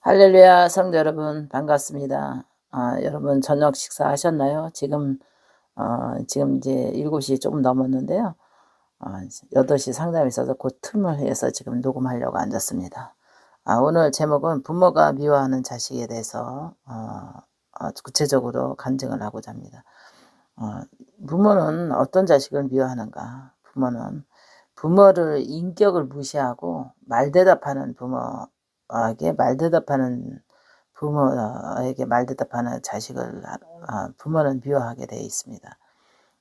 할렐루야 성도 여러분 반갑습니다. 여러분 저녁 식사하셨나요? 지금 이제 7시 조금 넘었는데요. 8시 상담이 있어서 그 틈을 해서 지금 녹음하려고 앉았습니다. 오늘 제목은 부모가 미워하는 자식에 대해서 구체적으로 간증을 하고자 합니다. 부모는 어떤 자식을 미워하는가? 부모를 인격을 무시하고 부모에게 말대답하는 자식을 부모는 미워하게 되어 있습니다.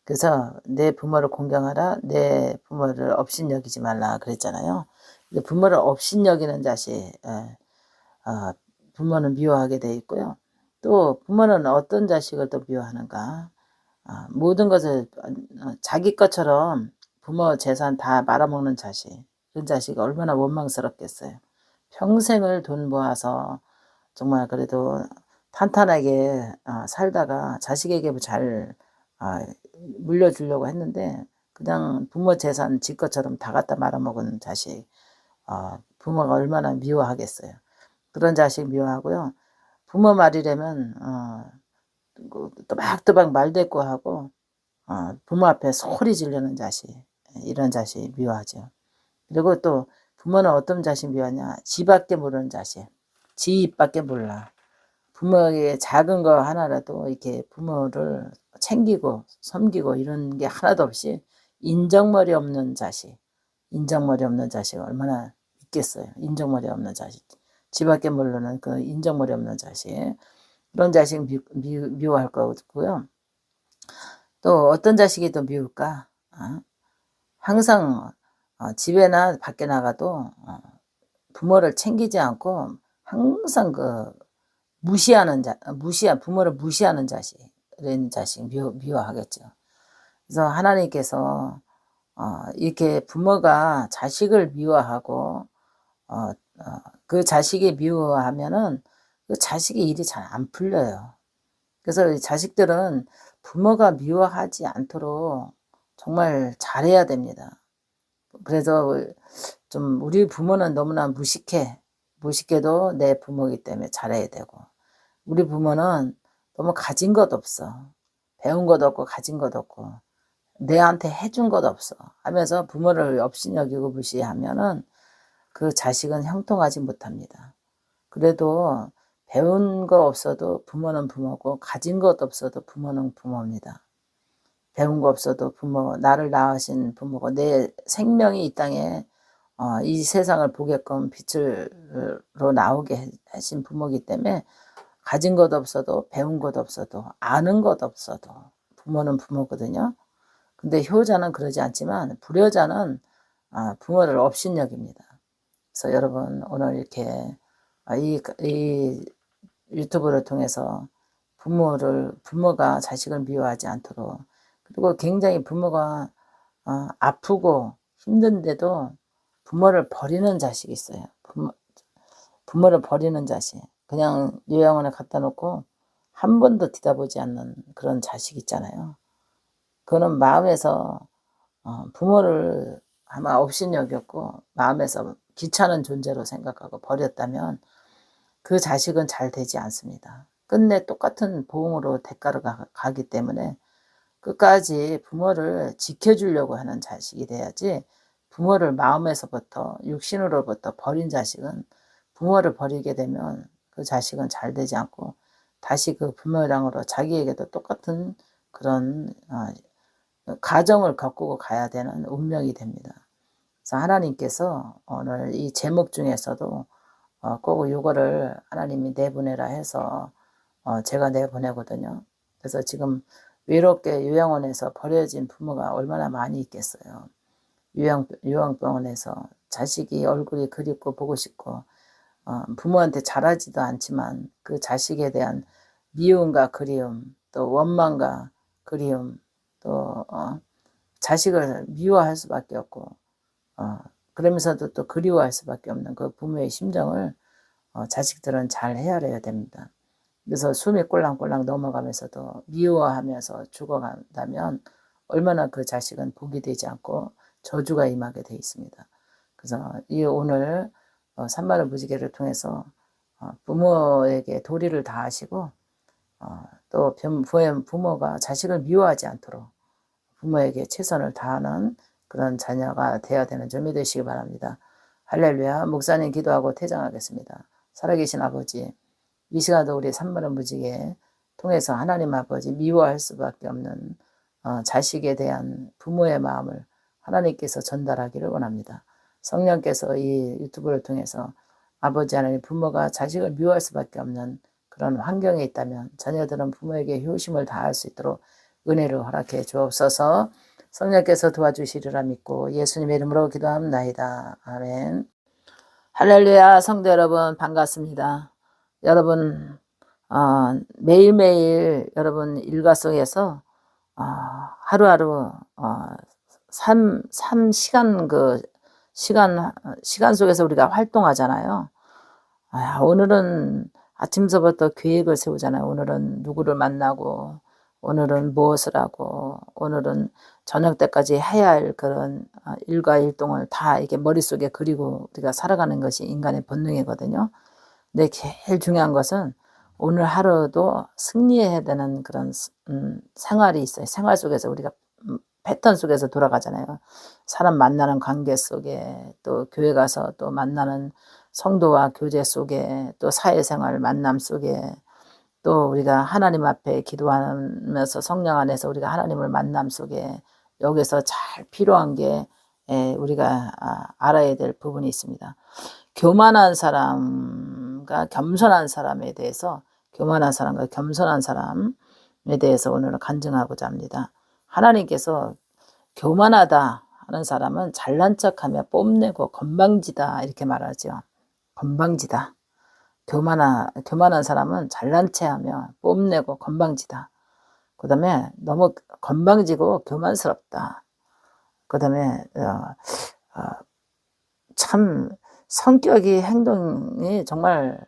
그래서 내 부모를 공경하라, 내 부모를 업신여기지 말라 그랬잖아요. 근데 부모를 업신여기는 자식, 부모는 미워하게 되어 있고요. 또 부모는 어떤 자식을 또 미워하는가? 모든 것을 자기 것처럼 부모 재산 다 말아먹는 자식, 그런 자식이 얼마나 원망스럽겠어요. 평생을 돈 모아서 정말 그래도 탄탄하게 살다가 자식에게 잘 물려주려고 했는데 그냥 부모 재산 지 것처럼 다 갖다 말아먹은 자식, 부모가 얼마나 미워하겠어요. 그런 자식 미워하고요. 부모 말이라면 또박또박 말대꾸하고 부모 앞에 소리 지르는 자식, 이런 자식 미워하죠. 그리고 또 부모는 어떤 자식 미워하냐? 지밖에 모르는 자식, 지 입밖에 몰라. 부모의 작은 거 하나라도 이렇게 부모를 챙기고 섬기고 이런 게 하나도 없이 인정머리 없는 자식, 얼마나 있겠어요. 인정머리 없는 자식, 지밖에 모르는 그 인정머리 없는 자식, 그런 자식 미워할 거고요. 또 어떤 자식이 더 미울까? 항상 집에나 밖에 나가도 부모를 챙기지 않고 항상 부모를 무시하는 자식, 이런 자식 미워하겠죠. 그래서 하나님께서 이렇게 부모가 자식을 미워하고 그 자식이 미워하면은 그 자식의 일이 잘 안 풀려요. 그래서 자식들은 부모가 미워하지 않도록 정말 잘해야 됩니다. 그래서 좀 우리 부모는 너무나 무식해도 내 부모이기 때문에 잘해야 되고, 우리 부모는 너무 가진 것 없어, 배운 것 없고 가진 것 없고 내한테 해준 것 없어 하면서 부모를 업신여기고 무시하면은 그 자식은 형통하지 못합니다. 그래도 배운 거 없어도 부모는 부모고 가진 것 없어도 부모는 부모입니다. 배운 거 없어도 나를 낳으신 부모고 내 생명이 이 땅에 이 세상을 보게끔 빛으로 나오게 하신 부모이기 때문에 가진 것 없어도 배운 것 없어도 아는 것 없어도 부모는 부모거든요. 근데 효자는 그러지 않지만 불효자는 부모를 업신여깁니다. 그래서 여러분 오늘 이렇게 이 유튜브를 통해서 부모가 자식을 미워하지 않도록, 그리고 굉장히 부모가 아프고 힘든데도 부모를 버리는 자식이 있어요. 부모를 버리는 자식, 그냥 요양원에 갖다 놓고 한 번도 뒤다보지 않는 그런 자식 있잖아요. 그거는 마음에서 부모를 아마 업신여겼고 마음에서 귀찮은 존재로 생각하고 버렸다면 그 자식은 잘 되지 않습니다. 끝내 똑같은 보응으로 대가를 가기 때문에 끝까지 부모를 지켜주려고 하는 자식이 돼야지, 부모를 마음에서부터 육신으로부터 버린 자식은, 부모를 버리게 되면 그 자식은 잘 되지 않고 다시 그 부모랑으로 자기에게도 똑같은 그런 가정을 겪고 가야 되는 운명이 됩니다. 그래서 하나님께서 오늘 이 제목 중에서도 꼭 이거를 하나님이 내보내라 해서 제가 내보내거든요. 그래서 지금 외롭게 요양원에서 버려진 부모가 얼마나 많이 있겠어요. 요양병원에서 자식이 얼굴이 그립고 보고 싶고 부모한테 잘하지도 않지만 그 자식에 대한 미움과 그리움, 또 원망과 그리움, 또 자식을 미워할 수밖에 없고 그러면서도 또 그리워할 수밖에 없는 그 부모의 심정을 자식들은 잘 헤아려야 됩니다. 그래서 숨이 꼴랑꼴랑 넘어가면서도 미워하면서 죽어간다면 얼마나 그 자식은 복이 되지 않고 저주가 임하게 돼 있습니다. 그래서 오늘 산마를 무지개를 통해서 부모에게 도리를 다하시고 또 부모가 자식을 미워하지 않도록 부모에게 최선을 다하는 그런 자녀가 되어야 되는 줄 믿으시기 바랍니다. 할렐루야. 목사님 기도하고 퇴장하겠습니다. 살아계신 아버지, 이 시간도 우리 산만한 무지개 통해서 하나님 아버지 미워할 수밖에 없는 자식에 대한 부모의 마음을 하나님께서 전달하기를 원합니다. 성령께서 이 유튜브를 통해서 아버지 하나님 부모가 자식을 미워할 수밖에 없는 그런 환경에 있다면 자녀들은 부모에게 효심을 다할 수 있도록 은혜를 허락해 주옵소서. 성령께서 도와주시리라 믿고 예수님의 이름으로 기도합니다. 아멘. 할렐루야. 성도 여러분 반갑습니다. 여러분 매일매일 여러분 일과 속에서 하루하루 3시간 시간 속에서 우리가 활동하잖아요. 오늘은 아침서부터 계획을 세우잖아요. 오늘은 누구를 만나고, 오늘은 무엇을 하고, 오늘은 저녁 때까지 해야 할 그런 일과 일동을 다 이게 머릿속에 그리고 우리가 살아가는 것이 인간의 본능이거든요. 근데 제일 중요한 것은 오늘 하루도 승리해야 되는 그런 생활이 있어요. 생활 속에서 우리가 패턴 속에서 돌아가잖아요. 사람 만나는 관계 속에, 또 교회 가서 또 만나는 성도와 교제 속에, 또 사회생활 만남 속에, 또 우리가 하나님 앞에 기도하면서 성령 안에서 우리가 하나님을 만남 속에, 여기서 잘 필요한 게 우리가 알아야 될 부분이 있습니다. 교만한 사람과 겸손한 사람에 대해서, 교만한 사람과 겸손한 사람에 대해서 오늘은 간증하고자 합니다. 하나님께서 교만하다 하는 사람은 잘난 척하며 뽐내고 건방지다 이렇게 말하죠. 건방지다. 교만한 사람은 잘난 체하며 뽐내고 건방지다. 그 다음에 너무 건방지고 교만스럽다. 그 다음에 참 성격이 행동이 정말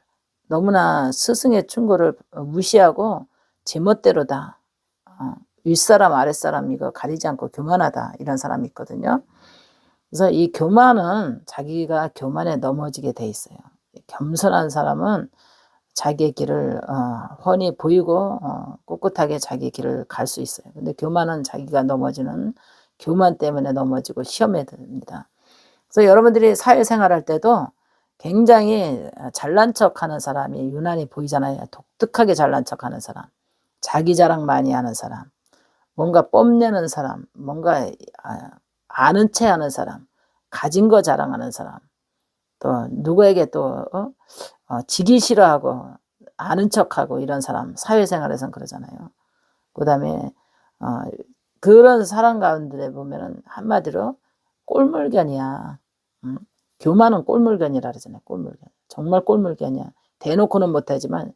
너무나 스승의 충고를 무시하고 제멋대로다. 윗사람 아랫사람 이거 가리지 않고 교만하다 이런 사람이 있거든요. 그래서 이 교만은 자기가 교만에 넘어지게 돼 있어요. 겸손한 사람은 자기의 길을 훤히 보이고 꿋꿋하게 자기 길을 갈 수 있어요. 근데 교만은 자기가 넘어지는 교만 때문에 넘어지고 시험에 듭니다. 그래서 여러분들이 사회생활할 때도 굉장히 잘난 척하는 사람이 유난히 보이잖아요. 독특하게 잘난 척하는 사람, 자기 자랑 많이 하는 사람, 뭔가 뽐내는 사람, 뭔가 아는 체 하는 사람, 가진 거 자랑하는 사람, 또 누구에게 또 지기 싫어하고 아는 척하고 이런 사람, 사회생활에선 그러잖아요. 그 다음에 그런 사람 가운데 보면은 한마디로 꼴물견이야. 교만은 꼴물견이라 그러잖아요. 꼴물견. 정말 꼴물견이야. 대놓고는 못하지만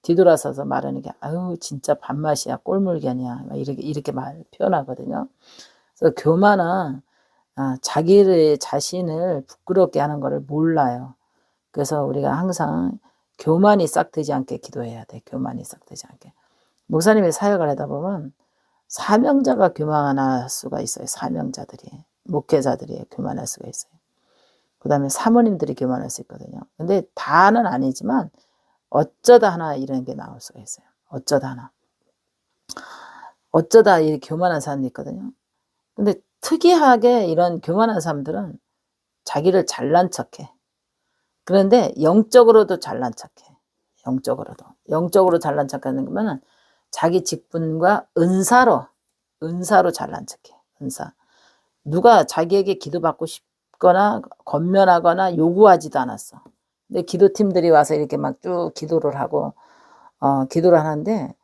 뒤돌아서서 말하는 게 아유 진짜 밥맛이야 꼴물견이야 이렇게 표현하거든요. 그래서 교만은 자기의 자신을 부끄럽게 하는 것을 몰라요. 그래서 우리가 항상 교만이 싹트지 않게 기도해야 돼. 교만이 싹트지 않게. 목사님이 사역을 하다 보면 사명자가 교만할 수가 있어요. 사명자들이, 목회자들이 교만할 수가 있어요. 그 다음에 사모님들이 교만할 수 있거든요. 근데 다는 아니지만 어쩌다 하나 이런 게 나올 수가 있어요. 어쩌다 이 교만한 사람이 있거든요. 근데 특이하게 이런 교만한 사람들은 자기를 잘난 척해. 그런데 영적으로도 잘난 척해. 영적으로 잘난 척하는 거면은 자기 직분과 은사로 잘난 척해. 은사. 누가 자기에게 기도받고 싶거나 권면하거나 요구하지도 않았어. 근데 기도팀들이 와서 이렇게 막 쭉 기도를 하고 기도를 하는데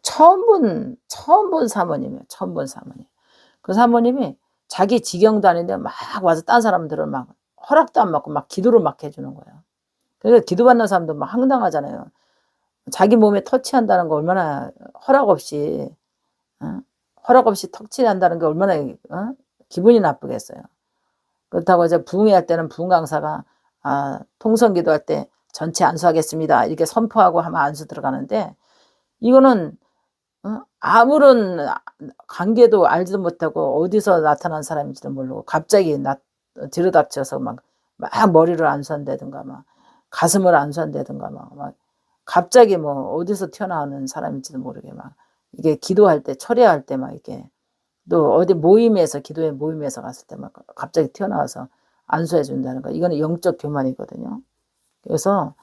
처음 본 사모님이에요. 처음 본 사모님. 그 사모님이 자기 지경도 아닌데 막 와서 딴 사람들을 막 허락도 안 받고 막 기도를 막 해주는 거예요. 그래서 기도받는 사람도 막 황당하잖아요. 자기 몸에 터치한다는 거 얼마나 허락 없이 터치한다는 게 얼마나 기분이 나쁘겠어요. 그렇다고 이제 부흥회할 때는 부흥 강사가 통성 기도할 때 전체 안수하겠습니다 이렇게 선포하고 하면 안수 들어가는데 이거는 아무런 관계도 알지도 못하고 어디서 나타난 사람인지도 모르고 갑자기 들여닥쳐서 막 머리를 안수한다든가 막 가슴을 안수한다든가 막 갑자기 뭐 어디서 튀어나오는 사람인지도 모르게 막 이게 기도할 때 철야할 때 막 이렇게 또 어디 모임에서 기도회 모임에서 갔을 때 막 갑자기 튀어나와서 안수해 준다는 거 이거는 영적 교만이거든요. 그래서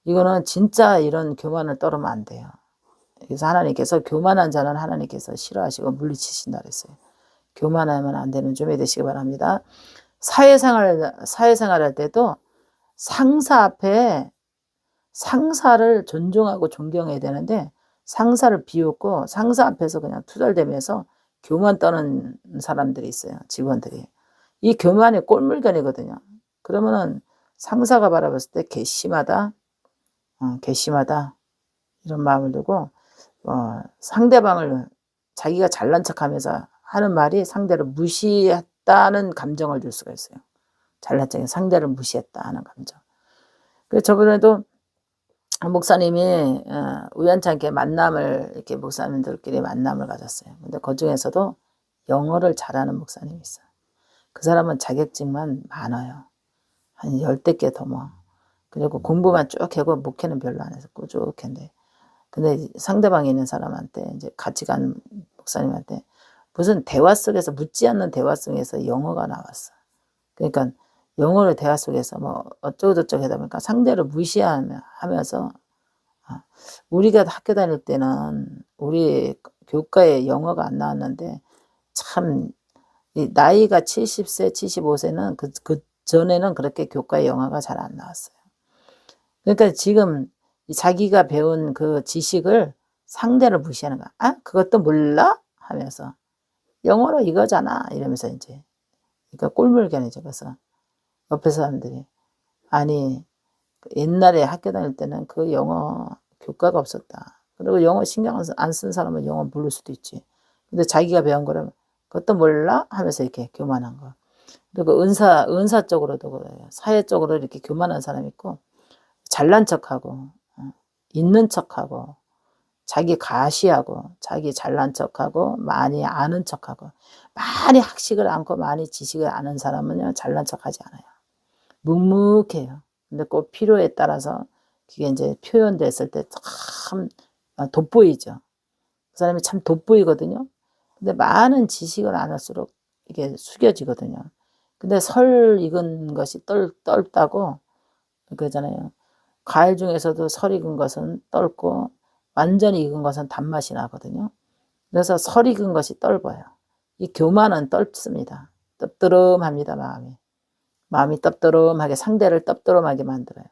이거는 진짜 이런 교만을 떨으면 안 돼요. 그래서 하나님께서 교만한 자는 하나님께서 싫어하시고 물리치신다 그랬어요. 교만하면 안 되는 준비 되시기 바랍니다. 사회생활할 때도 상사 앞에 상사를 존중하고 존경해야 되는데 상사를 비웃고 상사 앞에서 그냥 투덜대면서 교만 떠는 사람들이 있어요. 직원들이. 이 교만이 꼴물견이거든요. 그러면은 상사가 바라봤을 때 괘씸하다. 괘씸하다. 이런 마음을 두고 상대방을 자기가 잘난 척하면서 하는 말이 상대를 무시했다는 감정을 줄 수가 있어요. 잘난 척해 상대를 무시했다 하는 감정. 그래서 저번에도 목사님이 우연찮게 만남을 이렇게 목사님들끼리 만남을 가졌어요. 근데 그 중에서도 영어를 잘하는 목사님이 있어요. 그 사람은 자격증만 많아요. 한 10대 개 더 뭐. 그리고 공부만 쭉 하고 목회는 별로 안 해서 꾸준한데. 근데 상대방에 있는 사람한테 이제 같이 간 목사님한테 무슨 대화 속에서 묻지 않는 대화 속에서 영어가 나왔어. 그러니까 영어를 대화 속에서 뭐 어쩌고저쩌고 하다 보니까 상대를 무시하면서 우리가 학교 다닐 때는 우리 교과에 영어가 안 나왔는데 참 나이가 70세, 75세는 그 전에는 그렇게 교과에 영어가 잘 안 나왔어요. 그러니까 지금 자기가 배운 그 지식을 상대를 무시하는 거야. 아, 그것도 몰라? 하면서 영어로 이거잖아. 이러면서 이제 그러니까 꼴물견이죠. 그래서 옆에 사람들이 아니 옛날에 학교 다닐 때는 그 영어 교과가 없었다. 그리고 영어 신경 안 쓴 사람은 영어 모를 수도 있지. 근데 자기가 배운 거를 그것도 몰라? 하면서 이렇게 교만한 거. 그리고 은사 쪽으로도 그래요. 사회 쪽으로 이렇게 교만한 사람이 있고 잘난 척하고 있는 척하고 자기 가시하고 자기 잘난 척하고 많이 아는 척하고 많이 학식을 않고 많이 지식을 아는 사람은요 잘난 척하지 않아요. 묵묵해요. 근데 꼭 필요에 따라서 그게 이제 표현됐을 때 참 돋보이죠. 그 사람이 참 돋보이거든요. 근데 많은 지식을 안 할수록 이게 숙여지거든요. 근데 설 익은 것이 떫다고 그러잖아요. 과일 중에서도 설 익은 것은 떫고 완전히 익은 것은 단맛이 나거든요. 그래서 설 익은 것이 떫어요. 이 교만은 떫습니다. 떡드름합니다. 마음이 떡드름하게 상대를 떡드름하게 만들어요.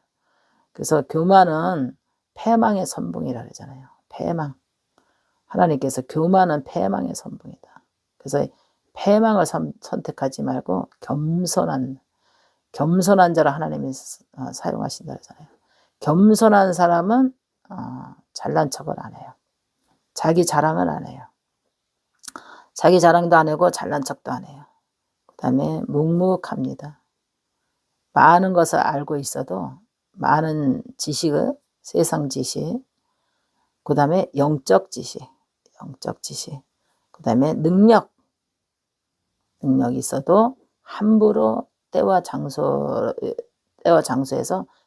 그래서 교만은 패망의 선봉이라 그러잖아요. 패망. 하나님께서 교만은 패망의 선봉이다. 그래서 패망을 선택하지 말고 겸손한 자를 하나님이 사용하신다 그러잖아요. 겸손한 사람은 잘난 척을 안 해요. 자기 자랑을 안 해요. 자기 자랑도 안 하고 잘난 척도 안 해요. 그 다음에 묵묵합니다. 많은 것을 알고 있어도 많은 지식을 세상 지식, 그 다음에 영적 지식, 그 다음에 능력이 있어도 함부로 때와 장소에서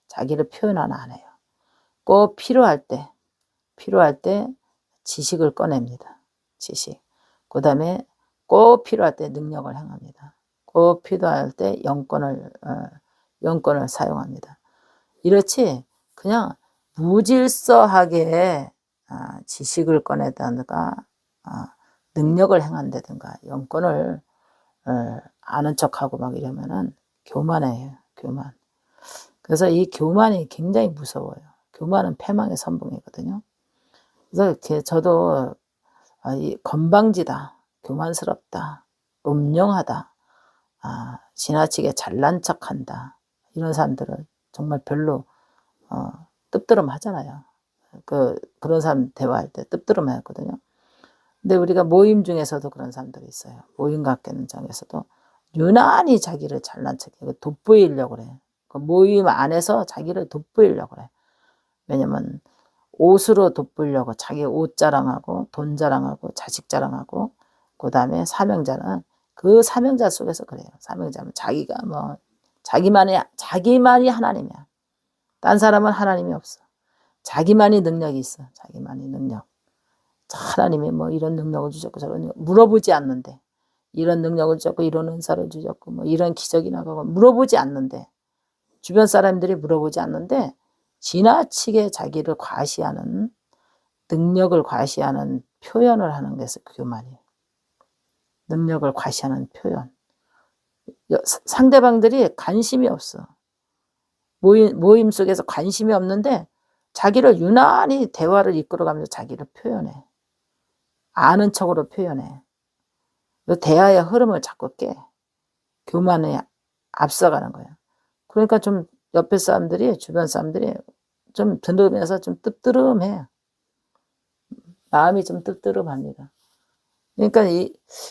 자기를 표현은 안 해요. 꼭 필요할 때 지식을 꺼냅니다. 지식. 그 다음에 꼭 필요할 때 능력을 행합니다. 꼭 필요할 때 영권을 사용합니다. 이렇지 그냥 무질서하게 지식을 꺼내다든가 능력을 행한다든가 영권을 아는 척하고 막 이러면은 교만해요. 교만. 그래서 이 교만이 굉장히 무서워요. 교만은 패망의 선봉이거든요. 그래서 저도 건방지다, 교만스럽다, 음흉하다, 지나치게 잘난 척한다 이런 사람들은 정말 별로 뜨뜨름 하잖아요. 그런 사람 대화할 때 뜨뜨름 하거든요. 근데 우리가 모임 중에서도 그런 사람들이 있어요. 모임 같은 장에서도 유난히 자기를 잘난 척해 돋보이려고 그래. 그 모임 안에서 자기를 돋보이려고 그래. 왜냐면 옷으로 돋보이려고 자기 옷 자랑하고 돈 자랑하고 자식 자랑하고 그 다음에 사명자는 그 사명자 속에서 그래요. 사명자는 자기가 뭐 자기 말이 하나님이야. 딴 사람은 하나님이 없어. 자기만이 능력이 있어. 자기만이 능력. 하나님이 뭐 이런 능력을 주셨고 저런 물어보지 않는데, 이런 능력을 주셨고 이런 은사를 주셨고 뭐 이런 기적이 나가고 물어보지 않는데, 주변 사람들이 물어보지 않는데 지나치게 자기를 과시하는, 능력을 과시하는 표현을 하는 것이 교만이에요. 능력을 과시하는 표현. 상대방들이 관심이 없어. 모임 속에서 관심이 없는데 자기를 유난히 대화를 이끌어가면서 자기를 표현해. 아는 척으로 표현해. 대화의 흐름을 자꾸 깨. 교만에 앞서가는 거야. 그러니까 좀 옆에 사람들이, 주변 사람들이 좀 들으면서 좀 뜨뜨름해. 마음이 좀 뜨뜨름합니다. 그러니까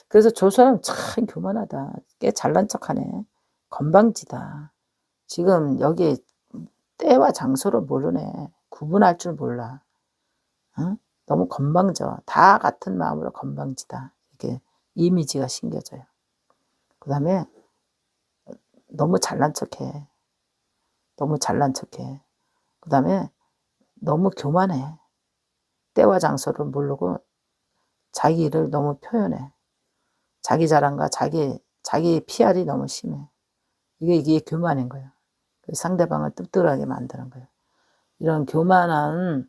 그래서 저 사람 참 교만하다. 꽤 잘난 척하네. 건방지다. 지금 여기 때와 장소를 모르네. 구분할 줄 몰라. 어? 너무 건방져. 다 같은 마음으로 건방지다. 이렇게 이미지가 심겨져요. 그 다음에 너무 잘난 척해. 너무 잘난 척해. 그 다음에 너무 교만해. 때와 장소를 모르고 자기 일을 너무 표현해. 자기 자랑과 자기 PR이 너무 심해. 이게 교만인 거예요. 상대방을 뜰뜰하게 만드는 거예요. 이런 교만한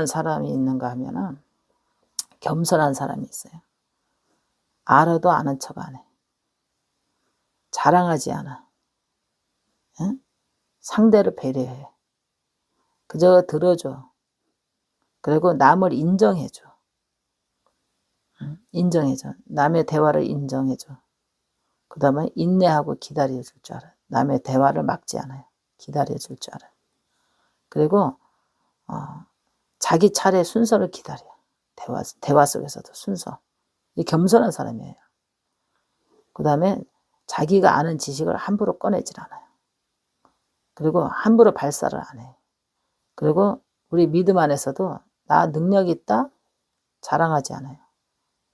사람이 있는가 하면은 겸손한 사람이 있어요. 알아도 아는 척 안 해. 자랑하지 않아. 응? 상대를 배려해. 그저 들어줘. 그리고 남을 인정해줘. 응? 인정해줘. 남의 대화를 인정해줘. 그 다음에 인내하고 기다려줄 줄 알아요. 남의 대화를 막지 않아요. 기다려줄 줄 알아요. 그리고 자기 차례 순서를 기다려요. 대화 속에서도 순서. 이 겸손한 사람이에요. 그 다음에 자기가 아는 지식을 함부로 꺼내질 않아요. 그리고 함부로 발사를 안 해요. 그리고 우리 믿음 안에서도 나 능력 있다? 자랑하지 않아요.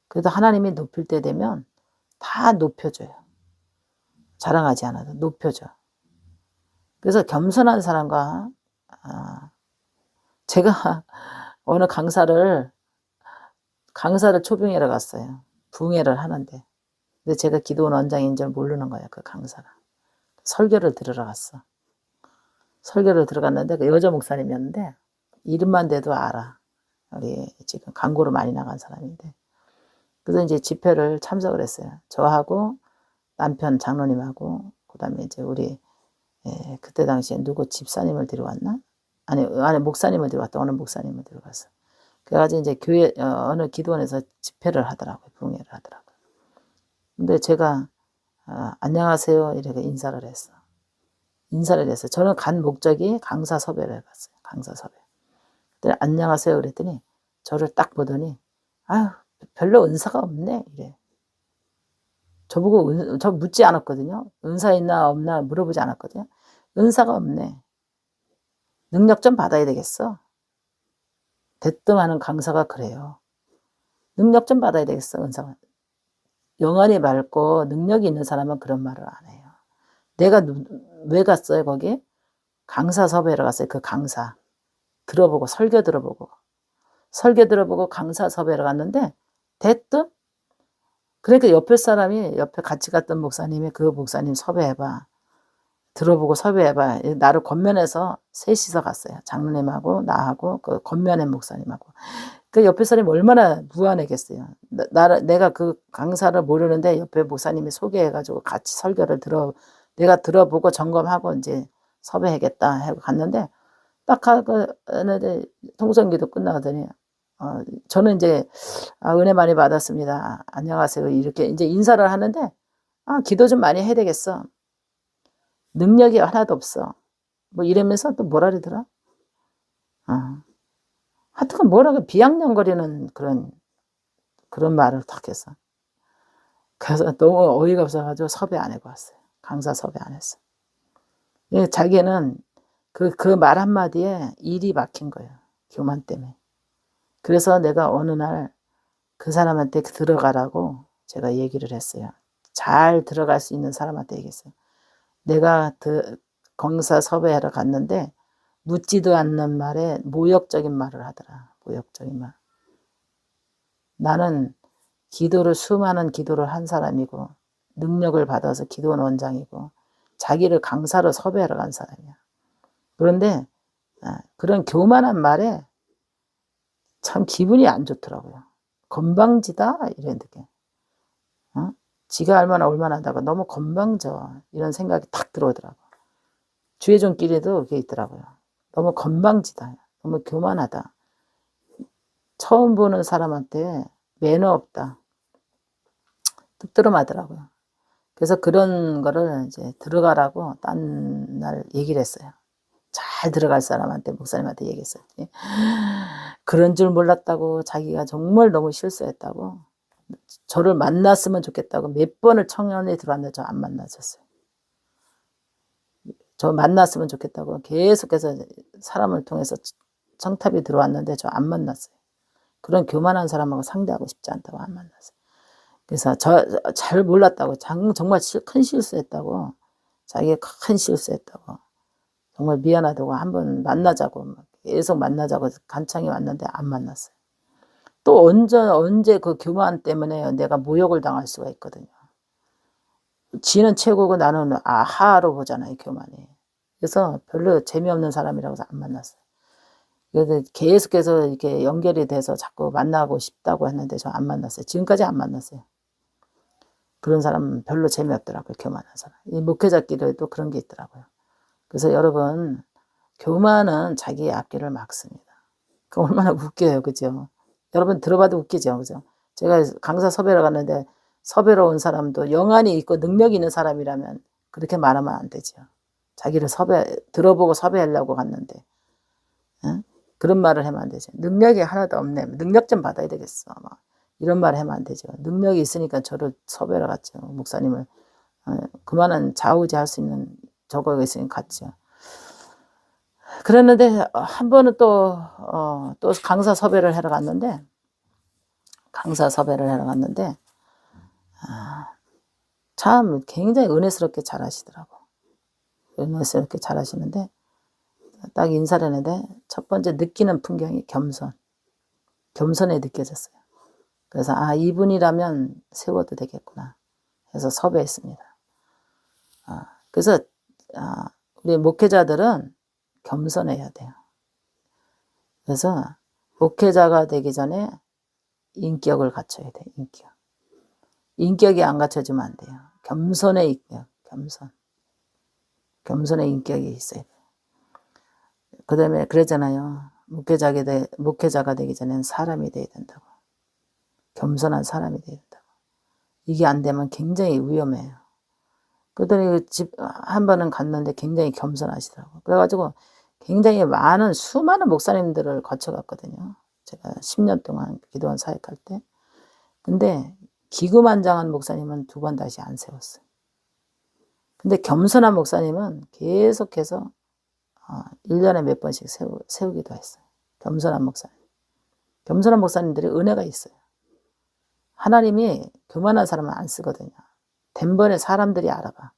그래도 하나님이 높일 때 되면 다 높여줘요. 자랑하지 않아도 높여줘. 그래서 겸손한 사람과 제가 어느 강사를 초빙하러 갔어요. 부흥회를 하는데. 근데 제가 기도원 원장인 줄 모르는 거예요. 그 강사가. 설교를 들으러 갔어. 설교를 들어갔는데 그 여자 목사님이었는데 이름만 대도 알아. 우리 지금 광고로 많이 나간 사람인데. 그래서 이제 집회를 참석을 했어요. 저하고 남편 장로님하고 그다음에 이제 우리 그때 당시에 누구 집사님을 데려왔나? 아니 목사님을 데려왔다. 어느 목사님을 데려갔어. 그래가지고 이제 교회 어느 기도원에서 집회를 하더라고요. 부흥회를 하더라고요. 근데 제가 안녕하세요 이렇게 인사를 했어. 저는 간 목적이 강사 섭외를 갔어요. 강사 섭외. 그랬더니 안녕하세요 그랬더니 저를 딱 보더니 아유 별로 은사가 없네 이래. 저보고 저 묻지 않았거든요. 은사 있나 없나 물어보지 않았거든요. 은사가 없네. 능력 좀 받아야 되겠어. 대뜸하는 강사가 그래요. 능력 좀 받아야 되겠어. 은사가. 영안이 맑고 능력이 있는 사람은 그런 말을 안 해요. 내가 왜 갔어요 거기? 강사 섭외를 갔어요. 그 강사. 들어보고 설교 들어보고 강사 섭외를 갔는데 대뜸 그러니까 옆에 같이 갔던 목사님이 그 목사님 섭외해봐. 들어보고 섭외해봐. 나를 권면해서 셋이서 갔어요. 장로님하고 나하고 그 권면한 목사님하고. 그 옆에 사람이 얼마나 무안했겠어요. 내가 그 강사를 모르는데 옆에 목사님이 소개해가지고 같이 설교를 내가 들어보고 점검하고 이제 섭외하겠다 하고 갔는데 딱 하고 통성기도 끝나더니 저는 이제 은혜 많이 받았습니다. 안녕하세요. 이렇게 이제 인사를 하는데 기도 좀 많이 해야 되겠어. 능력이 하나도 없어. 뭐 이러면서 또 뭐라 그러더라? 하여튼 뭐라고 비아냥거리는 그런 말을 딱 했어. 그래서 너무 어이가 없어가지고 섭외 안 해고 왔어요. 강사 섭외 안 했어. 자기는 그 말 한마디에 일이 막힌 거예요. 교만 때문에. 그래서 내가 어느 날 그 사람한테 들어가라고 제가 얘기를 했어요. 잘 들어갈 수 있는 사람한테 얘기했어요. 내가 강사 섭외하러 갔는데 묻지도 않는 말에 모욕적인 말을 하더라. 모욕적인 말. 나는 수많은 기도를 한 사람이고 능력을 받아서 기도원 원장이고 자기를 강사로 섭외하러 간 사람이야. 그런데 그런 교만한 말에 참 기분이 안 좋더라고요. 건방지다 이런 느낌. 지가 얼마나 하다가 너무 건방져 이런 생각이 탁 들어오더라고. 주의종끼리도 그게 있더라고요. 너무 건방지다. 너무 교만하다. 처음 보는 사람한테 매너 없다. 뜨뜨름하더라고요. 그래서 그런 거를 이제 들어가라고 딴 날 얘기를 했어요. 잘 들어갈 사람한테, 목사님한테 얘기했어요. 그런 줄 몰랐다고, 자기가 정말 너무 실수했다고, 저를 만났으면 좋겠다고 몇 번을 청년에 들어왔는데 저 안 만났었어요. 저 만났으면 좋겠다고 계속해서 사람을 통해서 청탑이 들어왔는데 저 안 만났어요. 그런 교만한 사람하고 상대하고 싶지 않다고 안 만났어요. 그래서 잘 몰랐다고, 정말 큰 실수했다고, 자기가 큰 실수했다고, 정말 미안하다고 한번 만나자고, 계속 만나자고 간창이 왔는데 안 만났어요. 또 언제 그 교만 때문에 내가 모욕을 당할 수가 있거든요. 지는 최고고 나는 하로 보잖아요, 교만이. 그래서 별로 재미없는 사람이라고 해서 안 만났어요. 그래서 계속해서 이렇게 연결이 돼서 자꾸 만나고 싶다고 했는데 저 안 만났어요. 지금까지 안 만났어요. 그런 사람은 별로 재미없더라고요, 교만한 사람. 이 목회자끼리도 그런 게 있더라고요. 그래서 여러분, 교만은 자기의 앞길을 막습니다. 그 얼마나 웃겨요, 그죠? 여러분 들어봐도 웃기죠, 그죠? 제가 강사 섭외를 갔는데 섭외로 온 사람도 영안이 있고 능력이 있는 사람이라면 그렇게 말하면 안 되죠. 자기를 들어보고 섭외하려고 갔는데, 응? 그런 말을 하면 안 되죠. 능력이 하나도 없네. 능력 좀 받아야 되겠어. 막 이런 말을 하면 안 되죠. 능력이 있으니까 저를 섭외를 갔죠. 목사님을. 그만한 좌우지할 수 있는 저거가 있으니까 갔죠. 그랬는데 한 번은 또 강사 섭외를 하러 갔는데 참 굉장히 은혜스럽게 잘하시더라고. 은혜스럽게 잘하시는데 딱 인사를 했는데 첫 번째 느끼는 풍경이 겸손에 느껴졌어요. 그래서 이분이라면 세워도 되겠구나 해서 섭외했습니다. 그래서 우리 목회자들은 겸손해야 돼요. 그래서 목회자가 되기 전에 인격을 갖춰야 돼요. 인격이 안 갖춰지면 안 돼요. 겸손의 인격, 겸손의 인격이 있어야 돼요. 그 다음에 그러잖아요. 목회자가 되기 전에는 사람이 돼야 된다고. 겸손한 사람이 돼야 된다고. 이게 안 되면 굉장히 위험해요. 그랬더니 한 번은 갔는데 굉장히 겸손하시더라고요. 그래가지고 굉장히 수많은 목사님들을 거쳐갔거든요. 제가 10년 동안 기도원 사역할 때. 근데 기구만장한 목사님은 2번 다시 안 세웠어요. 근데 겸손한 목사님은 계속해서 1년에 몇 번씩 세우기도 했어요. 겸손한 목사님들이 은혜가 있어요. 하나님이 교만한 사람은 안 쓰거든요. 덴번에 사람들이 알아봐.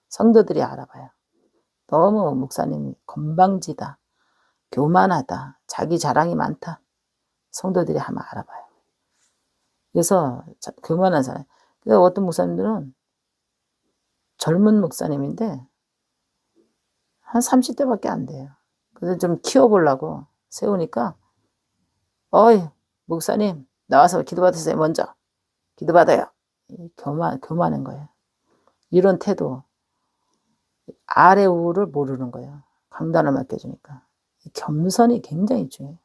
성도들이 알아봐요. 너무 목사님이 건방지다, 교만하다, 자기 자랑이 많다. 성도들이 한번 알아봐요. 그래서 교만한 사람. 그래서 어떤 목사님들은 젊은 목사님인데 한 30대밖에 안 돼요. 그래서 좀 키워보려고 세우니까 어이 목사님 나와서 기도받으세요. 먼저 기도받아요. 교만한 거예요. 이런 태도. 아래 우를 모르는 거예요. 강단을 맡겨주니까. 겸손이 굉장히 중요해요.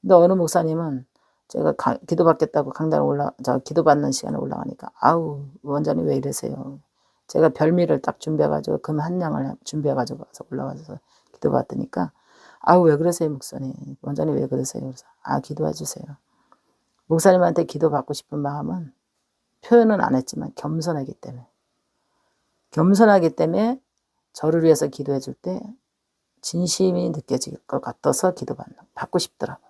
근데 어느 목사님은 제가 기도받겠다고 기도받는 시간에 올라가니까 원장님 왜 이러세요? 제가 별미를 딱 준비해가지고 금 한 냥을 준비해가지고 와서 올라가서 기도받으니까 왜 그러세요 목사님? 원장님 왜 그러세요? 그래서 기도해 주세요. 목사님한테 기도받고 싶은 마음은 표현은 안 했지만 겸손하기 때문에 저를 위해서 기도해 줄 때 진심이 느껴질 것 같아서 받고 싶더라고요.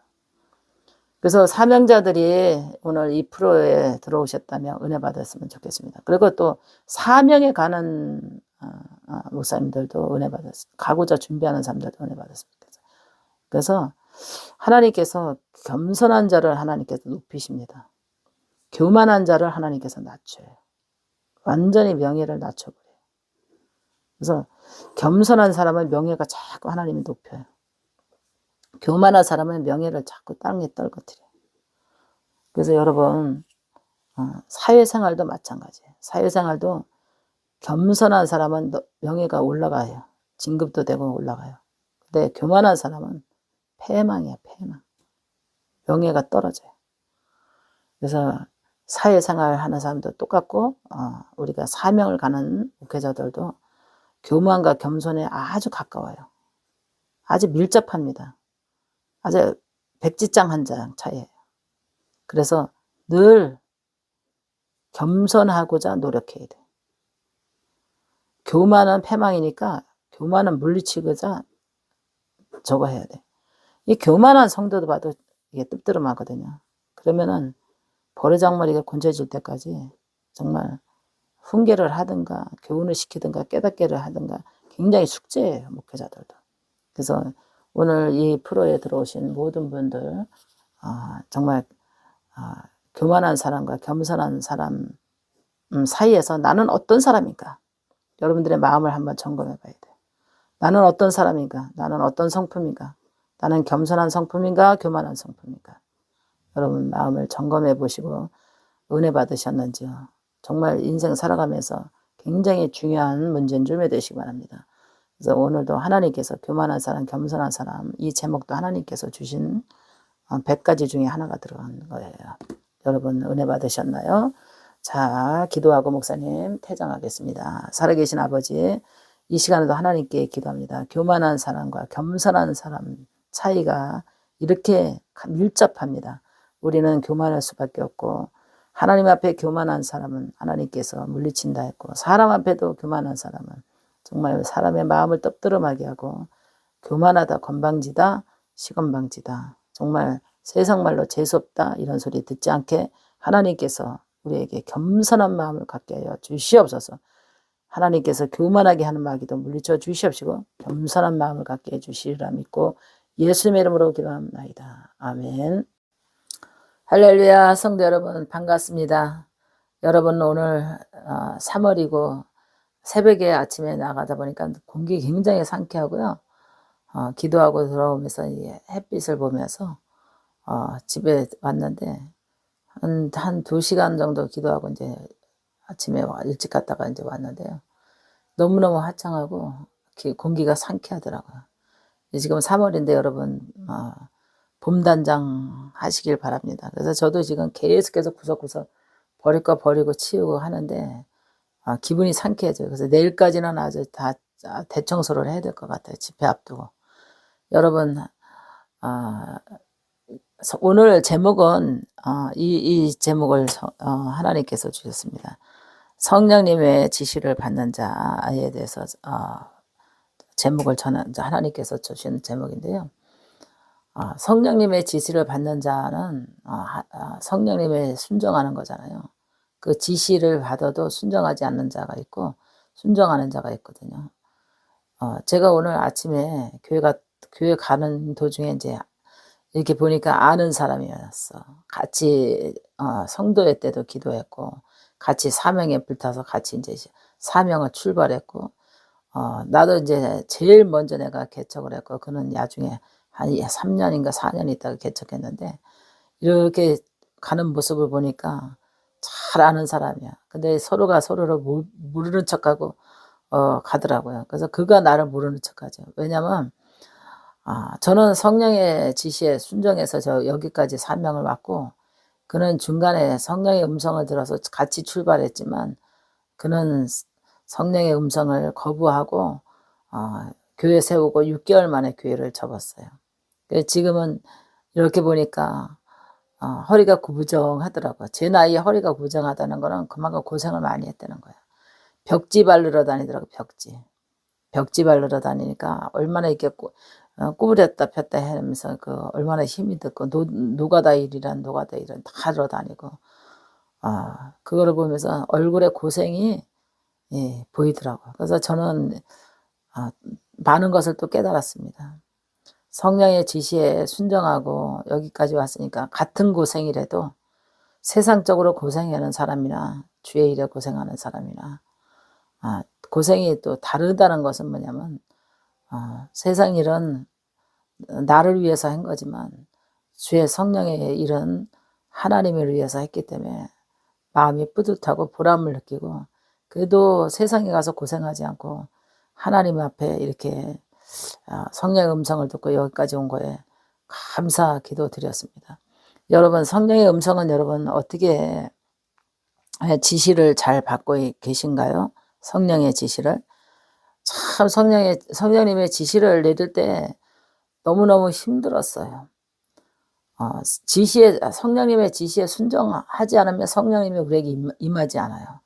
그래서 사명자들이 오늘 이 프로에 들어오셨다면 은혜 받았으면 좋겠습니다. 그리고 또 사명에 가는 목사님들도 은혜 받았습니다. 가고자 준비하는 사람들도 은혜 받았습니다. 그래서 하나님께서 겸손한 자를 하나님께서 높이십니다. 교만한 자를 하나님께서 낮춰요. 완전히 명예를 낮춰버려요. 그래서 겸손한 사람은 명예가 자꾸 하나님이 높여요. 교만한 사람은 명예를 자꾸 땅에 떨궈뜨려요. 그래서 여러분 사회생활도 마찬가지예요. 사회생활도 겸손한 사람은 명예가 올라가요. 진급도 되고 올라가요. 근데 교만한 사람은 패망이에요. 패망. 명예가 떨어져요. 그래서 사회생활 하는 사람도 똑같고 우리가 사명을 가는 목회자들도 교만과 겸손에 아주 가까워요. 아주 밀접합니다. 아주 백지장 한 장 차이예요. 그래서 늘 겸손하고자 노력해야 돼. 교만은 패망이니까 교만은 물리치고자 저거 해야 돼. 이 교만한 성도도 봐도 이게 뜸뜨름하거든요. 그러면은 버르장머리가 곤져질 때까지 정말 훈계를 하든가 교훈을 시키든가 깨닫게를 하든가 굉장히 숙제예요. 목회자들도. 그래서 오늘 이 프로에 들어오신 모든 분들 정말 교만한 사람과 겸손한 사람 사이에서 나는 어떤 사람인가? 여러분들의 마음을 한번 점검해 봐야 돼요. 나는 어떤 사람인가? 나는 어떤 성품인가? 나는 겸손한 성품인가? 교만한 성품인가? 여러분 마음을 점검해 보시고 은혜 받으셨는지요. 정말 인생 살아가면서 굉장히 중요한 문제인 줄 믿으시기 바랍니다. 그래서 오늘도 하나님께서 교만한 사람, 겸손한 사람 이 제목도 하나님께서 주신 100가지 중에 하나가 들어간 거예요. 여러분 은혜 받으셨나요? 자, 기도하고 목사님 퇴장하겠습니다. 살아계신 아버지, 이 시간에도 하나님께 기도합니다. 교만한 사람과 겸손한 사람 차이가 이렇게 밀접합니다. 우리는 교만할 수밖에 없고 하나님 앞에 교만한 사람은 하나님께서 물리친다 했고 사람 앞에도 교만한 사람은 정말 사람의 마음을 떡드름하게 하고 교만하다, 건방지다, 시건방지다. 정말 세상말로 재수없다 이런 소리 듣지 않게 하나님께서 우리에게 겸손한 마음을 갖게 하여 주시옵소서. 하나님께서 교만하게 하는 마귀도 물리쳐 주시옵시고 겸손한 마음을 갖게 해 주시리라 믿고 예수님의 이름으로 기도합니다. 아멘. 할렐루야. 성도 여러분 반갑습니다. 여러분 오늘 3월이고 새벽에 아침에 나가다 보니까 공기 굉장히 상쾌하고요. 기도하고 들어오면서 햇빛을 보면서 집에 왔는데 한 2시간 정도 기도하고 이제 아침에 일찍 갔다가 이제 왔는데요. 너무너무 화창하고 공기가 상쾌하더라고요. 지금 3월인데 여러분 봄단장 하시길 바랍니다. 그래서 저도 지금 계속해서 구석구석 버릴 거 버리고 치우고 하는데 기분이 상쾌해져요. 그래서 내일까지는 아주 다 대청소를 해야 될 것 같아요. 집회 앞두고. 여러분 오늘 제목은 이 제목을 하나님께서 주셨습니다. 성령님의 지시를 받는 자에 대해서 제목을 하나님께서 주신 제목인데요. 성령님의 지시를 받는 자는 성령님의 순종하는 거잖아요. 그 지시를 받아도 순종하지 않는 자가 있고 순종하는 자가 있거든요. 제가 오늘 아침에 교회 가는 도중에 이제 이렇게 보니까 아는 사람이었어. 같이 성도회 때도 기도했고 같이 사명에 불타서 같이 이제 사명을 출발했고 나도 이제 제일 먼저 내가 개척을 했고 그는 나중에 한 3년인가 4년 있다가 개척했는데 이렇게 가는 모습을 보니까 잘 아는 사람이야. 근데 서로가 서로를 모르는 척하고 가더라고요. 그래서 그가 나를 모르는 척하죠. 왜냐면 저는 성령의 지시에 순종해서 저 여기까지 사명을 맡고 그는 중간에 성령의 음성을 들어서 같이 출발했지만 그는 성령의 음성을 거부하고 교회 세우고 6개월 만에 교회를 접었어요. 지금은 이렇게 보니까 허리가 구부정하더라고요. 제 나이에 허리가 구부정하다는 거는 그만큼 고생을 많이 했다는 거예요. 벽지 바르러 다니더라고요. 벽지 바르러 다니니까 얼마나 이렇게 구부렸다 폈다 하면서 얼마나 힘이 들고 노가다 일이란 다 하러 다니고 그거를 보면서 얼굴에 고생이 예, 보이더라고요. 그래서 저는 많은 것을 또 깨달았습니다. 성령의 지시에 순종하고 여기까지 왔으니까 같은 고생이라도 세상적으로 고생하는 사람이나 주의 일에 고생하는 사람이나 고생이 또 다르다는 것은 뭐냐면 세상 일은 나를 위해서 한 거지만 주의 성령의 일은 하나님을 위해서 했기 때문에 마음이 뿌듯하고 보람을 느끼고 그래도 세상에 가서 고생하지 않고 하나님 앞에 이렇게 성령의 음성을 듣고 여기까지 온 거에 감사 기도 드렸습니다. 여러분 성령의 음성은 여러분 어떻게 지시를 잘 받고 계신가요? 성령의 지시를. 참 성령님의 지시를 내릴 때 너무너무 힘들었어요. 성령님의 지시에 순종하지 않으면 성령님이 우리에게 임하지 않아요.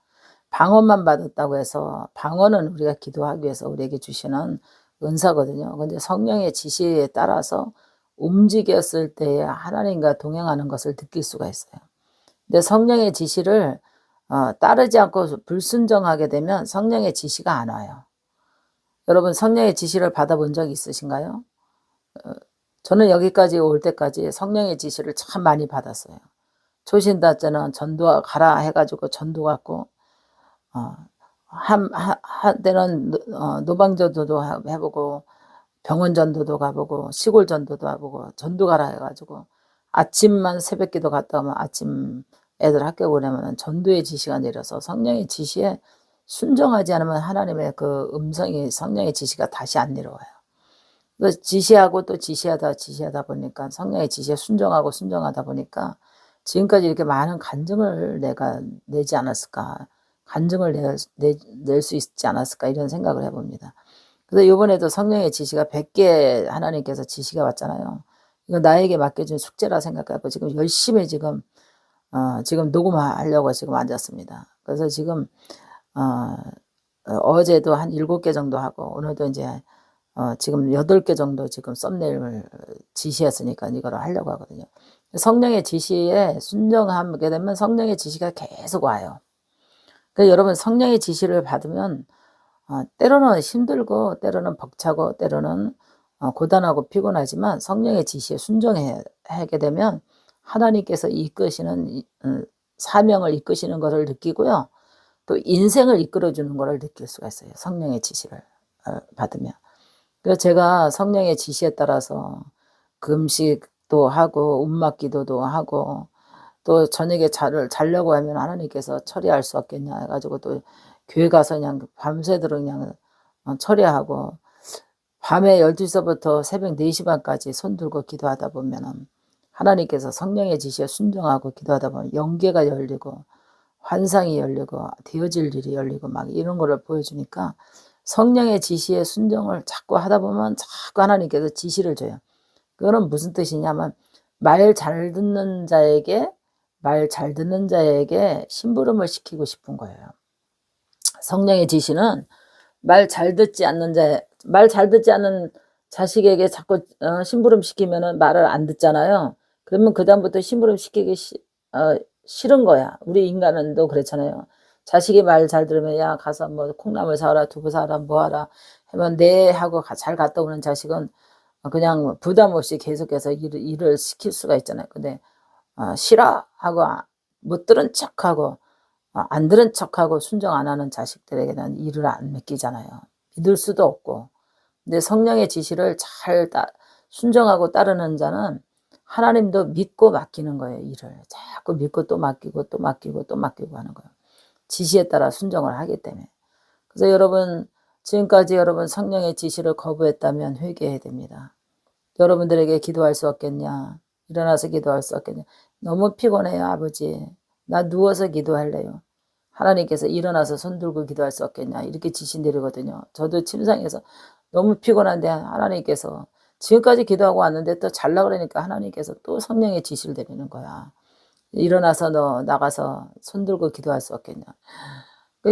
방언만 받았다고 해서 방언은 우리가 기도하기 위해서 우리에게 주시는 은사거든요. 근데 성령의 지시에 따라서 움직였을 때에 하나님과 동행하는 것을 느낄 수가 있어요. 근데 성령의 지시를 따르지 않고 불순종하게 되면 성령의 지시가 안 와요. 여러분 성령의 지시를 받아본 적 있으신가요? 저는 여기까지 올 때까지 성령의 지시를 참 많이 받았어요. 초신다 때는 전도 가라 해가지고 전도 갔고 한때는 노방전도도 해보고 병원 전도도 가보고 시골 전도도 해보고 전도 가라 해가지고 아침만 새벽기도 갔다 오면 아침 애들 학교 보내면 전도의 지시가 내려서 성령의 지시에 순종하지 않으면 하나님의 그 음성이 성령의 지시가 다시 안 내려와요. 지시하고 또 지시하다 보니까 성령의 지시에 순종하다 보니까 지금까지 이렇게 많은 간증을 내가 내지 않았을까, 간증을 낼 수 있지 않았을까 이런 생각을 해봅니다. 그래서 이번에도 성령의 지시가 100개 하나님께서 지시가 왔잖아요. 이거 나에게 맡겨준 숙제라 생각하고 지금 열심히 지금 녹음하려고 지금 앉았습니다. 그래서 지금 어제도 한 7개 정도 하고 오늘도 이제 지금 8개 정도 지금 썸네일을 지시했으니까 이거를 하려고 하거든요. 성령의 지시에 순종하게 되면 성령의 지시가 계속 와요. 그래서 여러분 성령의 지시를 받으면 때로는 힘들고 때로는 벅차고 때로는 고단하고 피곤하지만 성령의 지시에 순종하게 되면 하나님께서 이끄시는 사명을 이끄시는 것을 느끼고요. 또 인생을 이끌어주는 것을 느낄 수가 있어요. 성령의 지시를 받으면. 그래서 제가 성령의 지시에 따라서 금식도 하고 움막 기도도 하고 또 저녁에 자려고 하면 하나님께서 처리할 수 없겠냐 해가지고 또 교회 가서 그냥 밤새도록 그냥 처리하고 밤에 12시부터 새벽 4시 반까지 손 들고 기도하다 보면은 하나님께서 성령의 지시에 순종하고 기도하다 보면 영계가 열리고 환상이 열리고 되어질 일이 열리고 막 이런 거를 보여주니까 성령의 지시에 순종을 자꾸 하다 보면 자꾸 하나님께서 지시를 줘요. 그거는 무슨 뜻이냐면 말 잘 듣는 자에게 심부름을 시키고 싶은 거예요. 성령의 지시는 말 잘 듣지 않는 자식에게 자꾸 심부름 시키면은 말을 안 듣잖아요. 그러면 그다음부터 심부름 시키기 싫은 거야. 우리 인간은 또 그렇잖아요. 자식이 말 잘 들으면 야 가서 뭐 콩나물 사와라 두부 사와라 뭐 하라 하면 네 하고 잘 갔다 오는 자식은 그냥 부담 없이 계속해서 일을 시킬 수가 있잖아요. 근데 싫어 하고 못 들은 척하고 안 들은 척하고 순종 안 하는 자식들에게는 일을 안 맡기잖아요. 믿을 수도 없고. 근데 성령의 지시를 잘 순종하고 따르는 자는 하나님도 믿고 맡기는 거예요. 일을 자꾸 믿고 또 맡기고 또 맡기고 또 맡기고 하는 거예요. 지시에 따라 순종을 하기 때문에. 그래서 여러분 지금까지 여러분 성령의 지시를 거부했다면 회개해야 됩니다. 여러분들에게 기도할 수 없겠냐, 일어나서 기도할 수 없겠냐, 너무 피곤해요 아버지, 나 누워서 기도할래요. 하나님께서 일어나서 손 들고 기도할 수 없겠냐 이렇게 지시 내리거든요. 저도 침상에서 너무 피곤한데 하나님께서 지금까지 기도하고 왔는데 또 잘라 그러니까 하나님께서 또 성령의 지시를 내리는 거야. 일어나서 너 나가서 손 들고 기도할 수 없겠냐.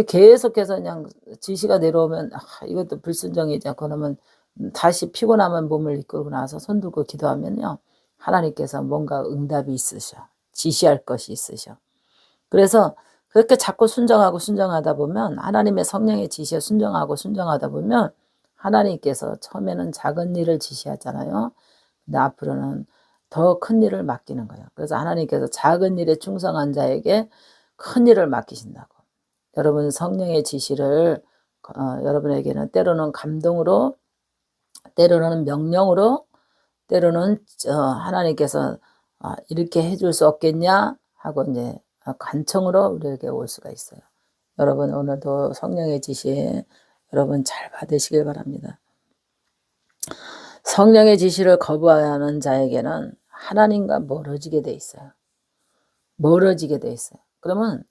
계속해서 그냥 지시가 내려오면 이것도 불순종이죠. 그러면 다시 피곤하면 몸을 이끌고 나서 손 들고 기도하면요. 하나님께서 뭔가 응답이 있으셔. 지시할 것이 있으셔. 그래서 그렇게 자꾸 순정하다 보면 하나님의 성령의 지시에 순정하다 보면 하나님께서 처음에는 작은 일을 지시하잖아요. 근데 앞으로는 더 큰 일을 맡기는 거예요. 그래서 하나님께서 작은 일에 충성한 자에게 큰 일을 맡기신다고. 여러분 성령의 지시를 여러분에게는 때로는 감동으로, 때로는 명령으로, 때로는 하나님께서 이렇게 해줄 수 없겠냐 하고 이제 간청으로 우리에게 올 수가 있어요. 여러분 오늘도 성령의 지시 여러분 잘 받으시길 바랍니다. 성령의 지시를 거부하는 자에게는 하나님과 멀어지게 돼 있어요. 멀어지게 돼 있어요. 그러면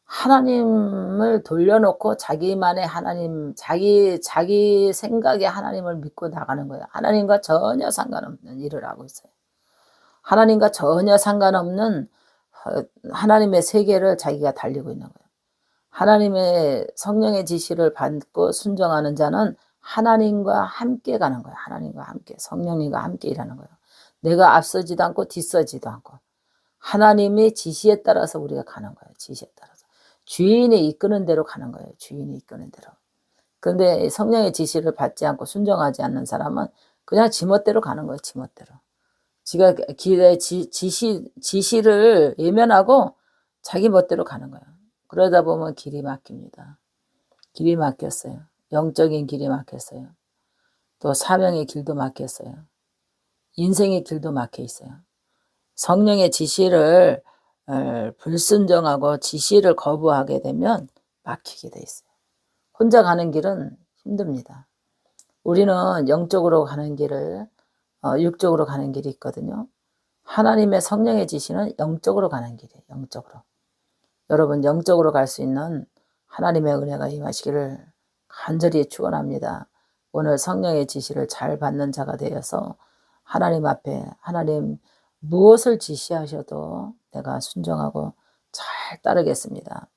하나님을 돌려놓고 자기만의 하나님, 자기 생각의 하나님을 믿고 나가는 거예요. 하나님과 전혀 상관없는 일을 하고 있어요. 하나님과 전혀 상관없는 하나님의 세계를 자기가 달리고 있는 거예요. 하나님의 성령의 지시를 받고 순종하는 자는 하나님과 함께 가는 거예요. 하나님과 함께, 성령님과 함께 일하는 거예요. 내가 앞서지도 않고 뒤서지도 않고 하나님의 지시에 따라서 우리가 가는 거예요. 지시에 따라서. 주인이 이끄는 대로 가는 거예요. 주인이 이끄는 대로. 그런데 성령의 지시를 받지 않고 순종하지 않는 사람은 그냥 지멋대로 가는 거예요. 지멋대로. 지가 길에 지시를 외면하고 자기 멋대로 가는 거예요. 그러다 보면 길이 막힙니다. 길이 막혔어요. 영적인 길이 막혔어요. 또 사명의 길도 막혔어요. 인생의 길도 막혀 있어요. 성령의 지시를 불순종하고 지시를 거부하게 되면 막히게 돼 있어요. 혼자 가는 길은 힘듭니다. 우리는 영적으로 가는 길을 육적으로 가는 길이 있거든요. 하나님의 성령의 지시는 영적으로 가는 길이에요. 영적으로. 여러분 영적으로 갈 수 있는 하나님의 은혜가 임하시기를 간절히 축원합니다. 오늘 성령의 지시를 잘 받는 자가 되어서 하나님 앞에 하나님 무엇을 지시하셔도 내가 순종하고 잘 따르겠습니다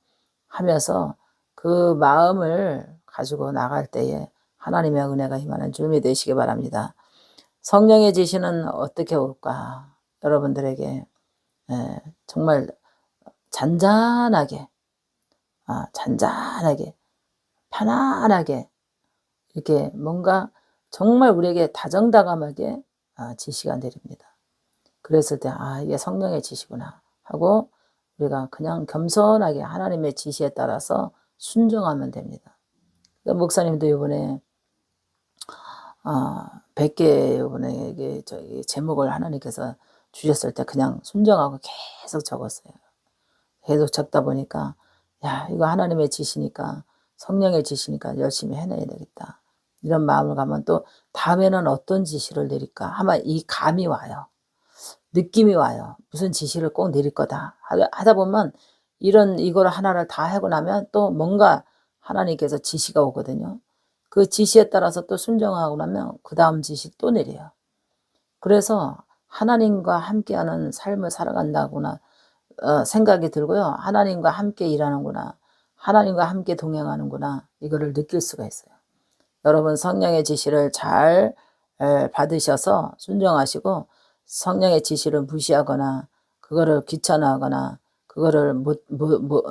하면서 그 마음을 가지고 나갈 때에 하나님의 은혜가 임하는 주님이 되시기 바랍니다. 성령의 지시는 어떻게 올까? 여러분들에게 정말 잔잔하게 편안하게 이렇게 뭔가 정말 우리에게 다정다감하게 지시가 내립니다. 그랬을 때 이게 성령의 지시구나 하고 우리가 그냥 겸손하게 하나님의 지시에 따라서 순종하면 됩니다. 목사님도 이번에 100개 이번에 제목을 하나님께서 주셨을 때 그냥 순종하고 계속 적었어요. 계속 적다 보니까 이거 하나님의 지시니까 성령의 지시니까 열심히 해내야 되겠다. 이런 마음을 가면 또 다음에는 어떤 지시를 내릴까 아마 이 감이 와요. 느낌이 와요. 무슨 지시를 꼭 내릴 거다 하다 보면 이걸 하나를 다 하고 나면 또 뭔가 하나님께서 지시가 오거든요. 그 지시에 따라서 또 순종하고 나면 그 다음 지시 또 내려요. 그래서 하나님과 함께하는 삶을 살아간다구나 생각이 들고요. 하나님과 함께 일하는구나. 하나님과 함께 동행하는구나. 이거를 느낄 수가 있어요. 여러분 성령의 지시를 잘 받으셔서 순종하시고 성령의 지시를 무시하거나 그거를 귀찮아하거나 그거를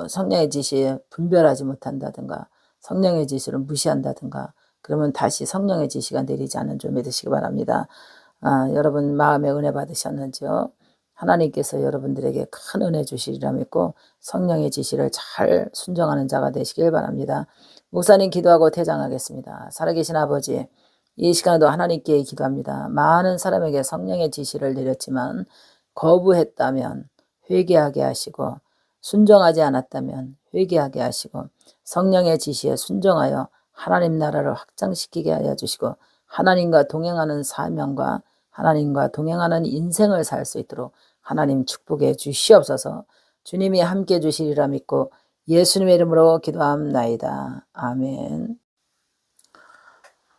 성령의 지시에 분별하지 못한다든가 성령의 지시를 무시한다든가 그러면 다시 성령의 지시가 내리지 않는 줄 믿으시기 바랍니다. 여러분 마음에 은혜 받으셨는지요? 하나님께서 여러분들에게 큰 은혜 주시리라 믿고 성령의 지시를 잘 순종하는 자가 되시길 바랍니다. 목사님 기도하고 퇴장하겠습니다. 살아계신 아버지, 이 시간에도 하나님께 기도합니다. 많은 사람에게 성령의 지시를 내렸지만 거부했다면 회개하게 하시고 순종하지 않았다면 회개하게 하시고 성령의 지시에 순종하여 하나님 나라를 확장시키게 하여 주시고 하나님과 동행하는 사명과 하나님과 동행하는 인생을 살 수 있도록 하나님 축복해 주시옵소서. 주님이 함께 주시리라 믿고 예수님의 이름으로 기도합나이다. 아멘.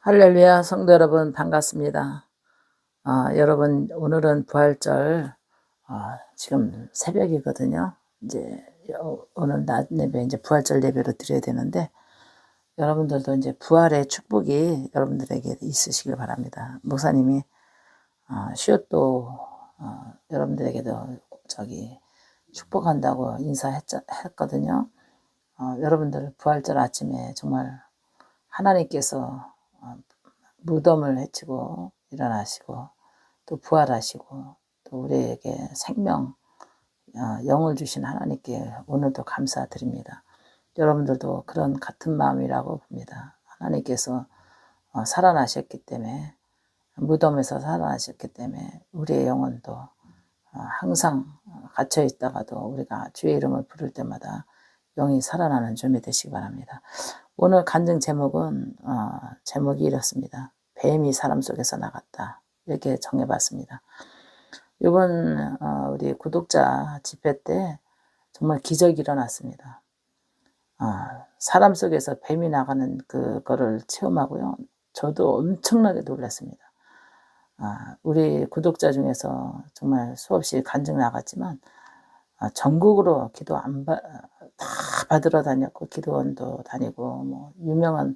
할렐루야. 성도 여러분 반갑습니다. 여러분 오늘은 부활절 지금 새벽이거든요. 이제 오늘 낮 예배 이제 부활절 예배로 드려야 되는데 여러분들도 이제 부활의 축복이 여러분들에게 있으시길 바랍니다. 목사님이 슛도 여러분들에게도 축복한다고 인사했거든요. 여러분들 부활절 아침에 정말 하나님께서 무덤을 헤치고 일어나시고 또 부활하시고 또 우리에게 생명, 영을 주신 하나님께 오늘도 감사드립니다. 여러분들도 그런 같은 마음이라고 봅니다. 하나님께서 살아나셨기 때문에, 무덤에서 살아나셨기 때문에 우리의 영혼도 항상 갇혀 있다가도 우리가 주의 이름을 부를 때마다 영이 살아나는 줌이 되시기 바랍니다. 오늘 간증 제목은 제목이 이렇습니다. 뱀이 사람 속에서 나갔다. 이렇게 정해봤습니다. 이번 우리 구독자 집회 때 정말 기적이 일어났습니다. 사람 속에서 뱀이 나가는 그거를 체험하고요. 저도 엄청나게 놀랐습니다. 우리 구독자 중에서 정말 수없이 간증 나갔지만 전국으로 기도 다 받으러 다녔고 기도원도 다니고 뭐 유명한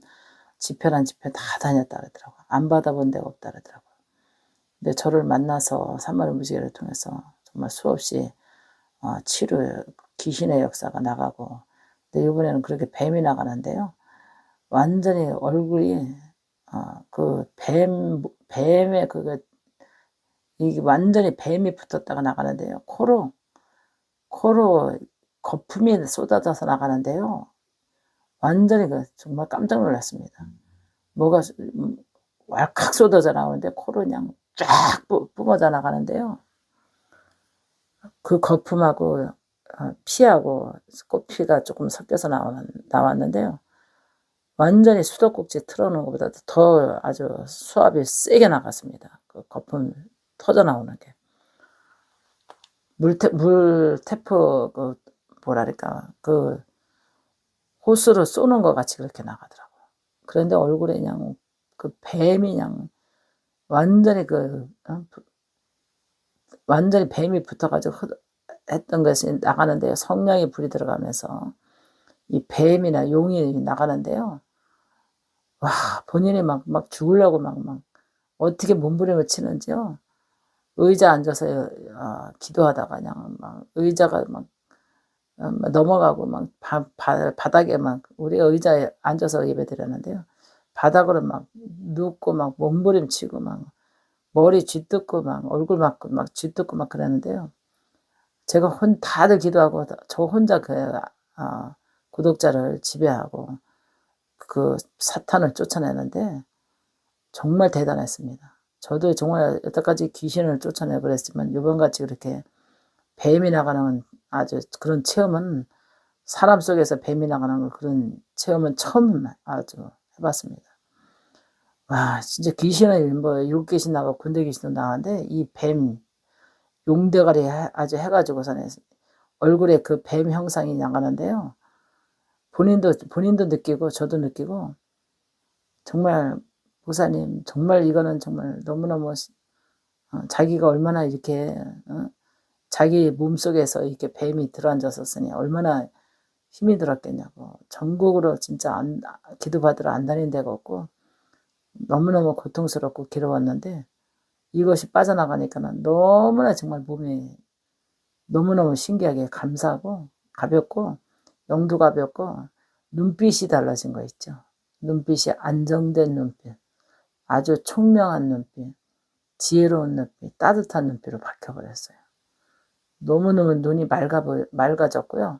집회란 집회 다 다녔다 그러더라고요. 안 받아본 데가 없다 그러더라고요. 근데 저를 만나서 산마리 무지개를 통해서 정말 수없이 치료, 귀신의 역사가 나가고, 근데 이번에는 그렇게 뱀이 나가는데요. 완전히 얼굴이 뱀의 이게 완전히 뱀이 붙었다가 나가는데요. 코로 거품이 쏟아져서 나가는데요. 완전히 정말 깜짝 놀랐습니다. 뭐가 왈칵 쏟아져 나오는데 코로 그냥 쫙 뿜어져 나가는데요. 그 거품하고 피하고 꽃피가 조금 섞여서 나왔는데요. 완전히 수도꼭지 틀어놓은 것보다 더 아주 수압이 세게 나갔습니다. 그 거품 터져 나오는 게. 물테프, 뭐랄까, 호스로 쏘는 것 같이 그렇게 나가더라고요. 그런데 얼굴에 그냥 뱀이 그냥 완전히 뱀이 붙어가지고 했던 것이 나가는데요. 성령의 불이 들어가면서 이 뱀이나 용이 나가는데요. 와, 본인이 막 죽으려고 막 어떻게 몸부림을 치는지요. 의자 앉아서 기도하다가 그냥 막 의자가 막 넘어가고 막 바닥에 막 우리 의자에 앉아서 예배드렸는데요. 바닥으로 막 눕고 막 몸부림치고 막 머리 쥐뜯고 막 얼굴 맞고 막 쥐뜯고 막 그러는데요. 제가 다들 기도하고 저 혼자 구독자를 지배하고 그 사탄을 쫓아내는데 정말 대단했습니다. 저도 정말 여태까지 귀신을 쫓아내 그랬지만 이번같이 그렇게 뱀이 나가는 아주 그런 체험은, 사람 속에서 뱀이 나가는 그런 체험은 처음 아주 해봤습니다. 와, 진짜 귀신은 뭐 육귀신 나가고 군대 귀신도 나가는데 이 뱀 용대가리 아주 해가지고서는 얼굴에 그 뱀 형상이 나가는데요. 본인도 느끼고 저도 느끼고, 정말 목사님 정말 이거는 정말 너무너무 자기가 얼마나 이렇게 자기 몸속에서 이렇게 뱀이 들어앉았었으니 얼마나 힘이 들었겠냐고. 전국으로 진짜 기도받으러 안 다닌 데가 없고 너무너무 고통스럽고 괴로웠는데 이것이 빠져나가니까는 너무나 정말 몸이 너무너무 신기하게 감사하고 가볍고 영도 가볍고 눈빛이 달라진 거 있죠. 눈빛이 안정된 눈빛, 아주 총명한 눈빛, 지혜로운 눈빛, 따뜻한 눈빛으로 바뀌어버렸어요. 너무너무 눈이 맑아졌고요.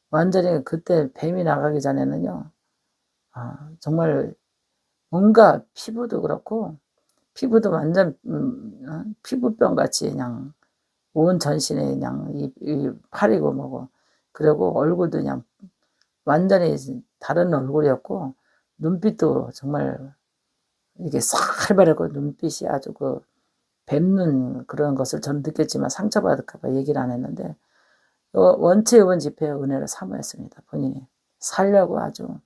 완전히 그때 뱀이 나가기 전에는요. 정말 뭔가 피부도 그렇고 피부도 완전 피부병 같이 그냥 온 전신에 그냥 이 팔이고 뭐고, 그리고 얼굴도 그냥 완전히 다른 얼굴이었고 눈빛도 정말 이게 살바르고 눈빛이 아주 뱀눈 그런 것을 저는 느꼈지만 상처받을까봐 얘기를 안 했는데 원체 이번 집회의 은혜를 사모했습니다. 본인이 살려고 아주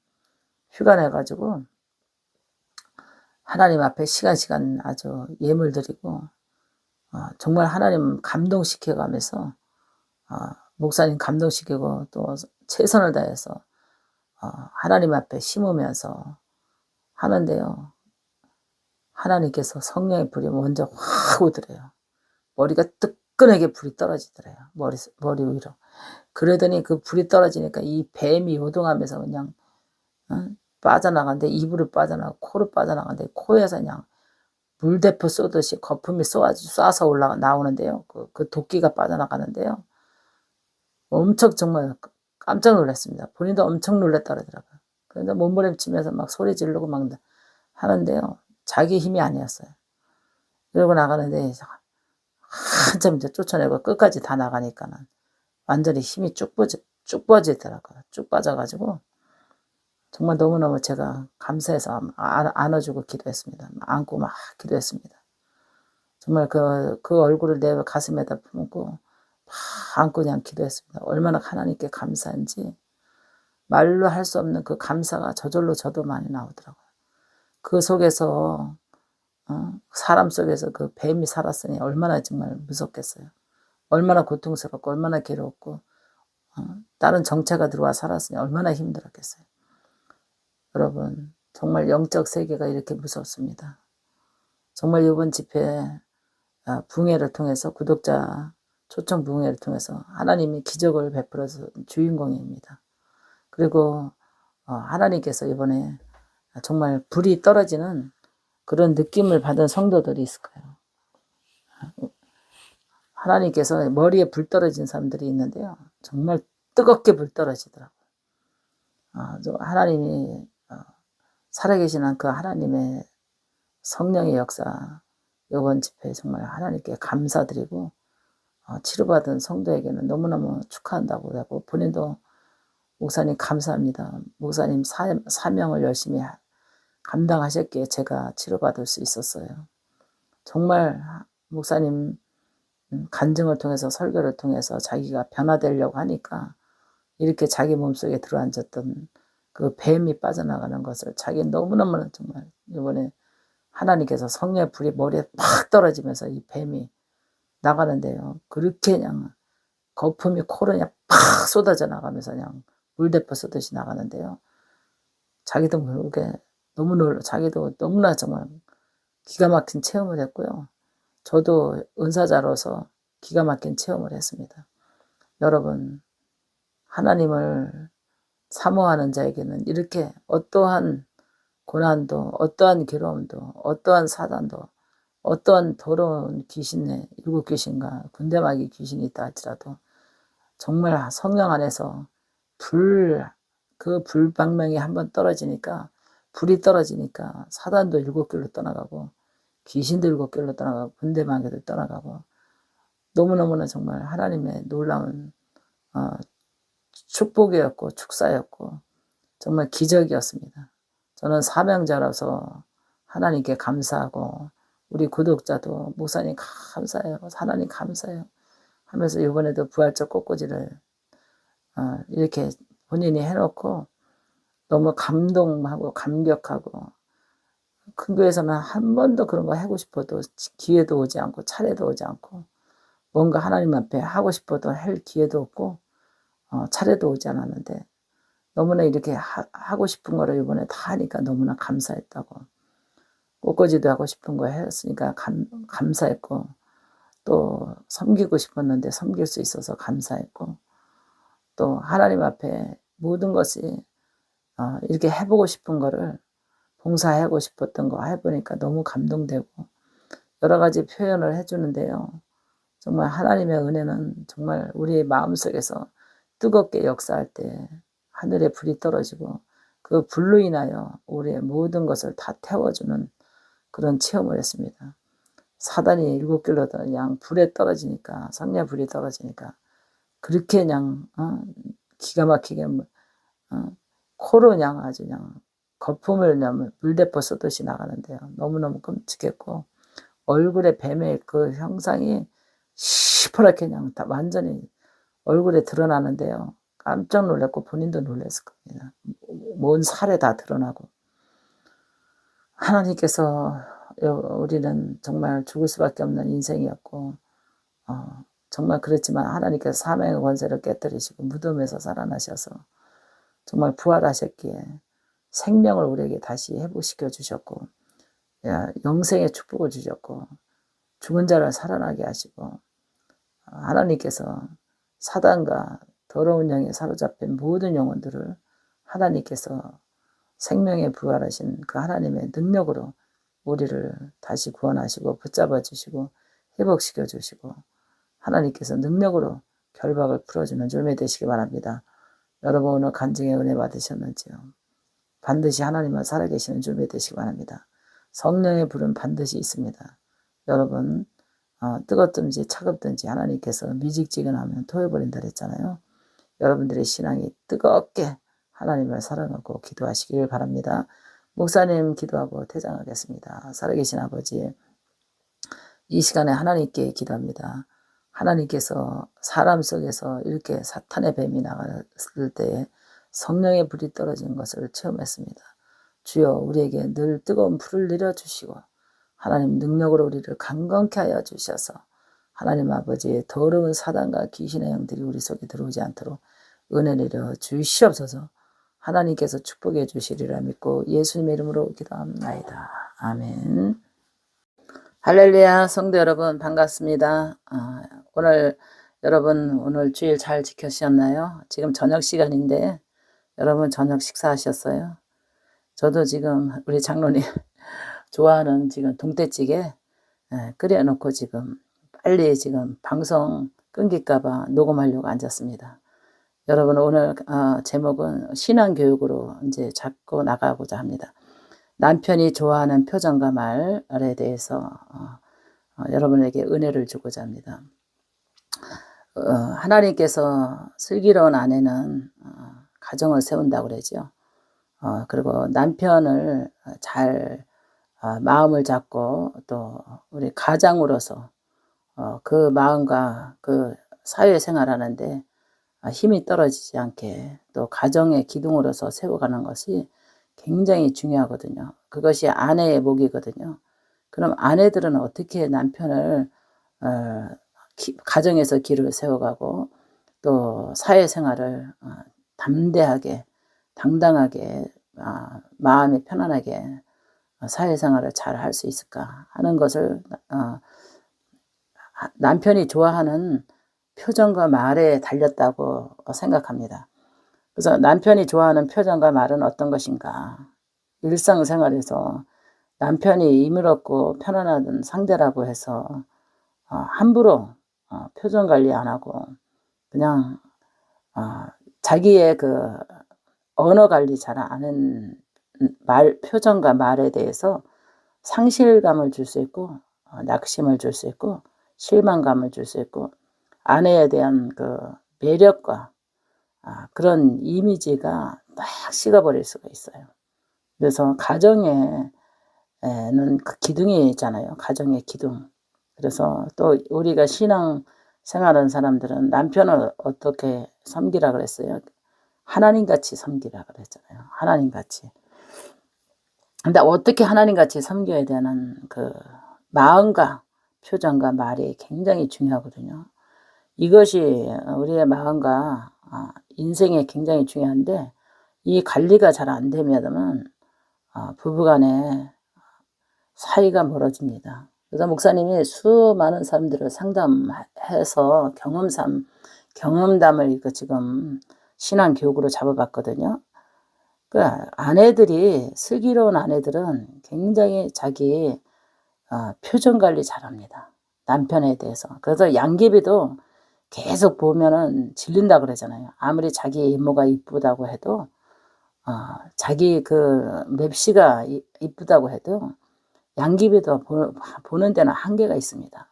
휴가 내가지고 하나님 앞에 시간 아주 예물 드리고 정말 하나님 감동시켜가면서 목사님 감동시키고 또 최선을 다해서 하나님 앞에 심으면서 하는데요. 하나님께서 성령의 불이 먼저 확 오더래요. 머리가 뜨끈하게 불이 떨어지더래요. 머리 위로. 그러더니 그 불이 떨어지니까 이 뱀이 요동하면서 그냥 빠져나가는데, 입으로 빠져나가고 코로 빠져나가는데, 코에서 그냥 물대포 쏘듯이 거품이 쏴서 나오는데요. 그 도끼가 빠져나가는데요. 엄청 정말 깜짝 놀랐습니다. 본인도 엄청 놀랐다 그러더라고요. 그런데 몸부림치면서 막 소리 지르고 막 하는데요. 자기 힘이 아니었어요. 그러고 나가는데 한참 이제 쫓아내고 끝까지 다 나가니까는 완전히 힘이 쭉 빠지더라고요. 쭉 빠져가지고 정말 너무너무 제가 감사해서 안아주고 기도했습니다. 안고 막 기도했습니다. 정말 그 얼굴을 내 가슴에다 품고 막 안고 그냥 기도했습니다. 얼마나 하나님께 감사한지 말로 할 수 없는 그 감사가 저절로 저도 많이 나오더라고요. 그 속에서 사람 속에서 그 뱀이 살았으니 얼마나 정말 무섭겠어요. 얼마나 고통스럽고 얼마나 괴롭고 다른 정체가 들어와 살았으니 얼마나 힘들었겠어요. 여러분, 정말 영적 세계가 이렇게 무섭습니다. 정말 이번 집회 붕회를 통해서, 구독자 초청 붕회를 통해서 하나님이 기적을 베풀어서 주인공입니다. 그리고 하나님께서 이번에 정말 불이 떨어지는 그런 느낌을 받은 성도들이 있을 거예요. 하나님께서 머리에 불 떨어진 사람들이 있는데요. 정말 뜨겁게 불 떨어지더라고요. 하나님이 살아계시는 그 하나님의 성령의 역사, 이번 집회에 정말 하나님께 감사드리고 치료받은 성도에게는 너무너무 축하한다고 하고, 본인도 목사님 감사합니다. 목사님 사명을 열심히 감당하셨기에 제가 치료받을 수 있었어요. 정말 목사님 간증을 통해서, 설교를 통해서 자기가 변화되려고 하니까 이렇게 자기 몸속에 들어앉았던 그 뱀이 빠져나가는 것을 자기 너무너무 정말 이번에 하나님께서 성령의 불이 머리에 팍 떨어지면서 이 뱀이 나가는데요. 그렇게 그냥 거품이 코로 그냥 팍 쏟아져 나가면서 그냥 물대포 쏘듯이 나가는데요. 자기도 모르게 자기도 너무나 정말 기가 막힌 체험을 했고요. 저도 은사자로서 기가 막힌 체험을 했습니다. 여러분, 하나님을 사모하는 자에게는 이렇게 어떠한 고난도, 어떠한 괴로움도, 어떠한 사단도, 어떠한 더러운 귀신의 일곱 귀신과 군대마귀 귀신이 있다 할지라도 정말 성령 안에서 그 불방망이 한번 떨어지니까, 불이 떨어지니까 사단도 일곱 길로 떠나가고 귀신도 일곱 길로 떠나가고 군대마귀도 떠나가고, 너무너무나 정말 하나님의 놀라운 축복이었고 축사였고 정말 기적이었습니다. 저는 사명자라서 하나님께 감사하고, 우리 구독자도 목사님 감사해요, 하나님 감사해요 하면서 이번에도 부활절 꽃꽂이를 이렇게 본인이 해놓고 너무 감동하고 감격하고, 큰 교회에서는 한 번도 그런 거 하고 싶어도 기회도 오지 않고 차례도 오지 않고, 뭔가 하나님 앞에 하고 싶어도 할 기회도 없고 차례도 오지 않았는데, 너무나 이렇게 하고 싶은 거를 이번에 다 하니까 너무나 감사했다고. 꽃꽂이도 하고 싶은 거 했으니까 감사했고, 또 섬기고 싶었는데 섬길 수 있어서 감사했고, 또 하나님 앞에 모든 것이 이렇게 해보고 싶은 거를, 봉사하고 싶었던 거 해보니까 너무 감동되고 여러 가지 표현을 해주는데요. 정말 하나님의 은혜는 정말 우리의 마음속에서 뜨겁게 역사할 때 하늘에 불이 떨어지고 그 불로 인하여 우리의 모든 것을 다 태워주는 그런 체험을 했습니다. 사단이 일곱 길로 그냥 불에 떨어지니까, 성령 불이 떨어지니까 그렇게 그냥 기가 막히게 코로 그냥 아주 그냥 거품을 그냥 물대포 쏘듯이 나가는데요. 너무너무 끔찍했고, 얼굴에 뱀의 그 형상이 시퍼렇게 그냥 다 완전히 얼굴에 드러나는데요. 깜짝 놀랐고 본인도 놀랐을 겁니다. 온 살에 다 드러나고, 하나님께서 우리는 정말 죽을 수밖에 없는 인생이었고 정말 그렇지만 하나님께서 사명의 권세를 깨뜨리시고 무덤에서 살아나셔서 정말 부활하셨기에 생명을 우리에게 다시 회복시켜 주셨고, 영생의 축복을 주셨고, 죽은 자를 살아나게 하시고, 하나님께서 사단과 더러운 영에 사로잡힌 모든 영혼들을 하나님께서 생명에 부활하신 그 하나님의 능력으로 우리를 다시 구원하시고 붙잡아 주시고 회복시켜 주시고 하나님께서 능력으로 결박을 풀어주는 줄 되시기 바랍니다. 여러분 오늘 간증의 은혜 받으셨는지요? 반드시 하나님은 살아계시는 줄 되시기 바랍니다. 성령의 불은 반드시 있습니다. 여러분 뜨겁든지 차갑든지 하나님께서 미직지근하면 토해버린다 그랬잖아요. 여러분들의 신앙이 뜨겁게 하나님을 사랑하고 기도하시길 바랍니다. 목사님 기도하고 퇴장하겠습니다. 살아계신 아버지, 이 시간에 하나님께 기도합니다. 하나님께서 사람 속에서 이렇게 사탄의 뱀이 나갔을 때 성령의 불이 떨어진 것을 체험했습니다. 주여 우리에게 늘 뜨거운 불을 내려주시고 하나님 능력으로 우리를 강건케 하여 주셔서 하나님 아버지의 더러운 사단과 귀신의 영들이 우리 속에 들어오지 않도록 은혜 내려 주시옵소서. 하나님께서 축복해 주시리라 믿고 예수님의 이름으로 기도합나이다. 아멘. 할렐루야. 성도 여러분 반갑습니다. 오늘 여러분 오늘 주일 잘 지켜주셨나요? 지금 저녁 시간인데 여러분 저녁 식사하셨어요? 저도 지금 우리 장로님 좋아하는 지금 동태찌개 끓여놓고 지금 빨리 지금 방송 끊길까봐 녹음하려고 앉았습니다. 여러분 오늘 제목은 신앙교육으로 이제 잡고 나가고자 합니다. 남편이 좋아하는 표정과 말에 대해서 여러분에게 은혜를 주고자 합니다. 하나님께서 슬기로운 아내는 가정을 세운다고 그러죠. 그리고 남편을 잘 마음을 잡고 또 우리 가장으로서 그 마음과 그 사회생활하는데 힘이 떨어지지 않게 또 가정의 기둥으로서 세워가는 것이 굉장히 중요하거든요. 그것이 아내의 몫이거든요. 그럼 아내들은 어떻게 남편을 가정에서 길을 세워가고 또 사회생활을 담대하게 당당하게 마음이 편안하게 사회생활을 잘 할 수 있을까 하는 것을 남편이 좋아하는 표정과 말에 달렸다고 생각합니다. 그래서 남편이 좋아하는 표정과 말은 어떤 것인가? 일상생활에서 남편이 의미롭고 편안한 상대라고 해서 함부로 표정 관리 안 하고 그냥 자기의 그 언어 관리 잘 안 하는 표정과 말에 대해서 상실감을 줄 수 있고 낙심을 줄 수 있고 실망감을 줄 수 있고 아내에 대한 그 매력과 그런 이미지가 딱 식어버릴 수가 있어요. 그래서 가정에는 그 기둥이 있잖아요. 가정의 기둥. 그래서 또 우리가 신앙 생활하는 사람들은 남편을 어떻게 섬기라 그랬어요? 하나님같이 섬기라 그랬잖아요. 하나님같이. 근데 어떻게 하나님같이 섬겨야 되는 그 마음과 표정과 말이 굉장히 중요하거든요. 이것이 우리의 마음과 인생에 굉장히 중요한데 이 관리가 잘 안 되면 부부간에 사이가 멀어집니다. 그래서 목사님이 수많은 사람들을 상담해서 경험담을 이거 지금 신앙 교육으로 잡아봤거든요. 그 아내들이 슬기로운 아내들은 굉장히 자기 표정 관리 잘합니다. 남편에 대해서. 그래서 양귀비도 계속 보면은 질린다 그러잖아요. 아무리 자기 이모가 이쁘다고 해도 자기 그 맵시가 이쁘다고 해도 양귀비도 보는 데는 한계가 있습니다.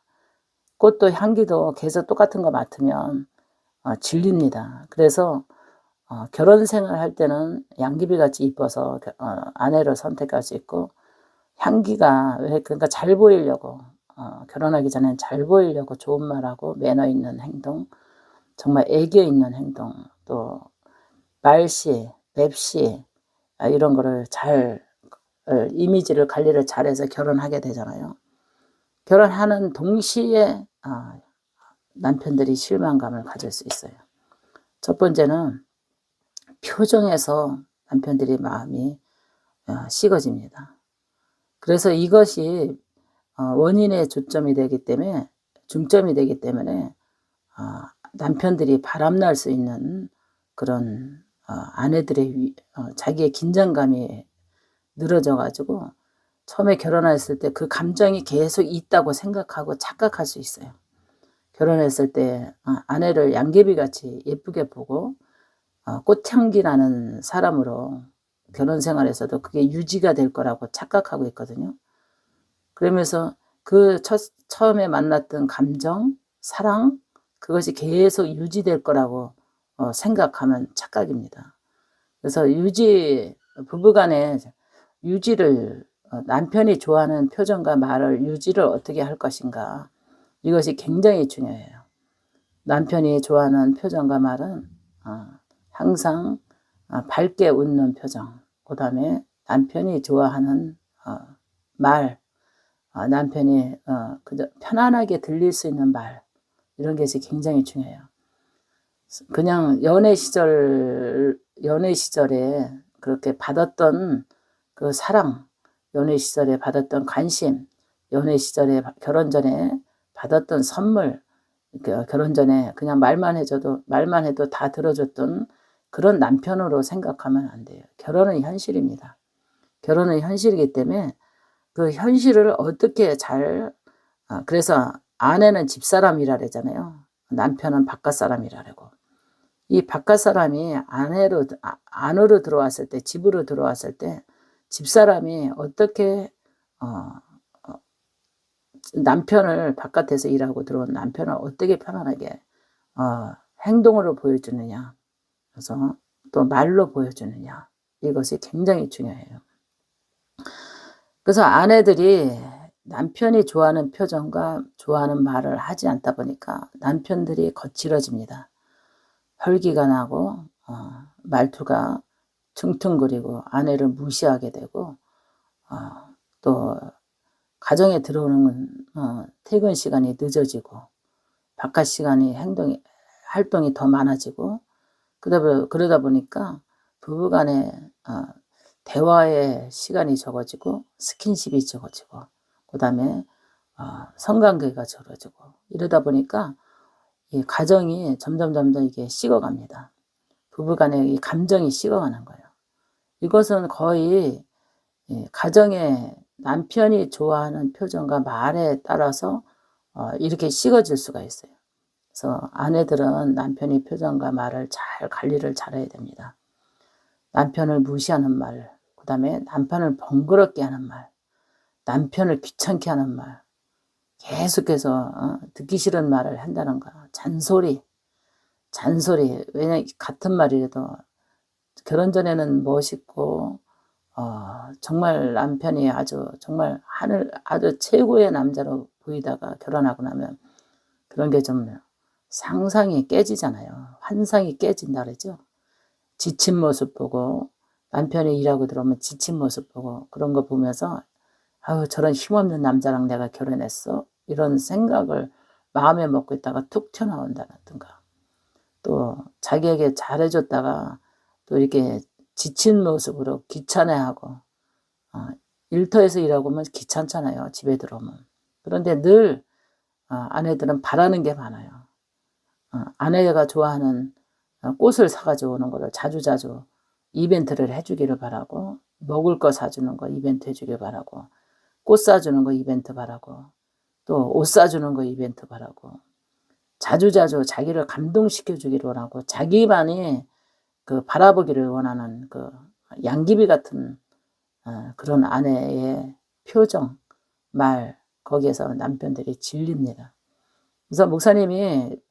꽃도 향기도 계속 똑같은 거 맡으면 질립니다. 그래서 결혼 생활할 때는 양귀비 같이 이뻐서 아내를 선택할 수 있고 향기가 그러니까 잘 보이려고 결혼하기 전엔 잘 보이려고 좋은 말하고 매너 있는 행동, 정말 애교 있는 행동, 또 말씨, 맵씨 이런 거를 잘 이미지를 관리를 잘해서 결혼하게 되잖아요. 결혼하는 동시에 남편들이 실망감을 가질 수 있어요. 첫 번째는 표정에서 남편들이 마음이 식어집니다. 그래서 이것이 원인의 중점이 되기 때문에 남편들이 바람날 수 있는 그런 아내들의 자기의 긴장감이 늘어져 가지고 처음에 결혼했을 때 그 감정이 계속 있다고 생각하고 착각할 수 있어요. 결혼했을 때 아내를 양귀비같이 예쁘게 보고 꽃향기 나는 사람으로 결혼 생활에서도 그게 유지가 될 거라고 착각하고 있거든요. 그러면서 그 처음에 만났던 감정, 사랑, 그것이 계속 유지될 거라고 생각하면 착각입니다. 그래서 부부간에 유지를 남편이 좋아하는 표정과 말을 유지를 어떻게 할 것인가, 이것이 굉장히 중요해요. 남편이 좋아하는 표정과 말은 항상 밝게 웃는 표정, 그 다음에 남편이 좋아하는 말, 남편이 그저 편안하게 들릴 수 있는 말, 이런 것이 굉장히 중요해요. 그냥 연애 시절에 그렇게 받았던 그 사랑, 연애 시절에 받았던 관심, 연애 시절에 결혼 전에 받았던 선물, 결혼 전에 그냥 말만 해도 다 들어줬던 그런 남편으로 생각하면 안 돼요. 결혼은 현실입니다. 결혼은 현실이기 때문에 그 현실을 어떻게 그래서 아내는 집사람이라 그러잖아요. 남편은 바깥 사람이라 그러고. 이 바깥 사람이 안으로 들어왔을 때, 집으로 들어왔을 때 집사람이 어떻게 남편을, 바깥에서 일하고 들어온 남편을 어떻게 편안하게 행동으로 보여주느냐, 그래서 또 말로 보여주느냐, 이것이 굉장히 중요해요. 그래서 아내들이 남편이 좋아하는 표정과 좋아하는 말을 하지 않다 보니까 남편들이 거칠어집니다. 혈기가 나고 말투가 퉁퉁거리고 아내를 무시하게 되고 또 가정에 들어오는 퇴근 시간이 늦어지고 바깥 시간이 활동이 더 많아지고 그러다 보니까 부부간에 대화의 시간이 적어지고 스킨십이 적어지고 그다음에 성관계가 적어지고 이러다 보니까 이 가정이 점점 이게 식어갑니다. 부부간의 이 감정이 식어가는 거예요. 이것은 거의 가정의 남편이 좋아하는 표정과 말에 따라서 이렇게 식어질 수가 있어요. 그래서 아내들은 남편의 표정과 말을 잘 관리를 잘해야 됩니다. 남편을 무시하는 말, 그 다음에 남편을 번거롭게 하는 말, 남편을 귀찮게 하는 말, 계속해서 듣기 싫은 말을 한다는 거. 잔소리. 왜냐 같은 말이라도 결혼 전에는 멋있고 정말 남편이 정말 아주 최고의 남자로 보이다가 결혼하고 나면 그런 게 좀 상상이 깨지잖아요. 환상이 깨진다 그러죠. 지친 모습 보고, 남편이 일하고 들어오면 지친 모습 보고, 그런 거 보면서 저런 힘없는 남자랑 내가 결혼했어, 이런 생각을 마음에 먹고 있다가 툭 튀어나온다든가, 또 자기에게 잘해줬다가 또 이렇게 지친 모습으로 귀찮아하고, 일터에서 일하고 오면 귀찮잖아요, 집에 들어오면. 그런데 늘 아내들은 바라는 게 많아요. 아내가 좋아하는 꽃을 사가지고 오는 거를 자주자주 이벤트를 해주기를 바라고, 먹을 거 사주는 거 이벤트 해주길 바라고, 꽃 사주는 거 이벤트 바라고, 또 옷 사주는 거 이벤트 바라고, 자주자주 자기를 감동시켜 주기를 원하고, 자기만이 바라보기를 원하는 양귀비 같은 그런 아내의 표정, 말, 거기에서 남편들이 질립니다. 그래서 목사님이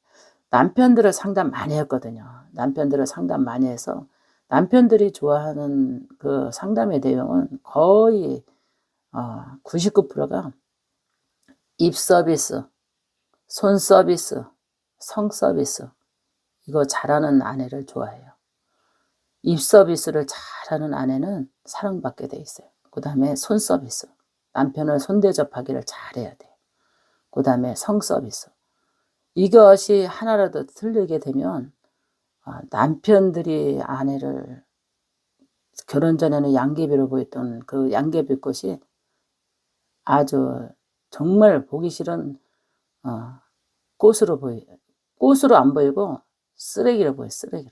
남편들을 상담 많이 했거든요. 남편들을 상담 많이 해서 남편들이 좋아하는 그 상담의 내용은 거의 99%가 입 서비스, 손 서비스, 성 서비스, 이거 잘하는 아내를 좋아해요. 입 서비스를 잘하는 아내는 사랑받게 돼 있어요. 그 다음에 손 서비스, 남편을 손대접하기를 잘해야 돼요. 그 다음에 성 서비스, 이것이 하나라도 틀리게 되면 남편들이 아내를 결혼 전에는 양귀비로 보였던 그 양귀비 꽃이 아주 정말 보기 싫은 꽃으로 안 보이고 쓰레기로 보여, 쓰레기로.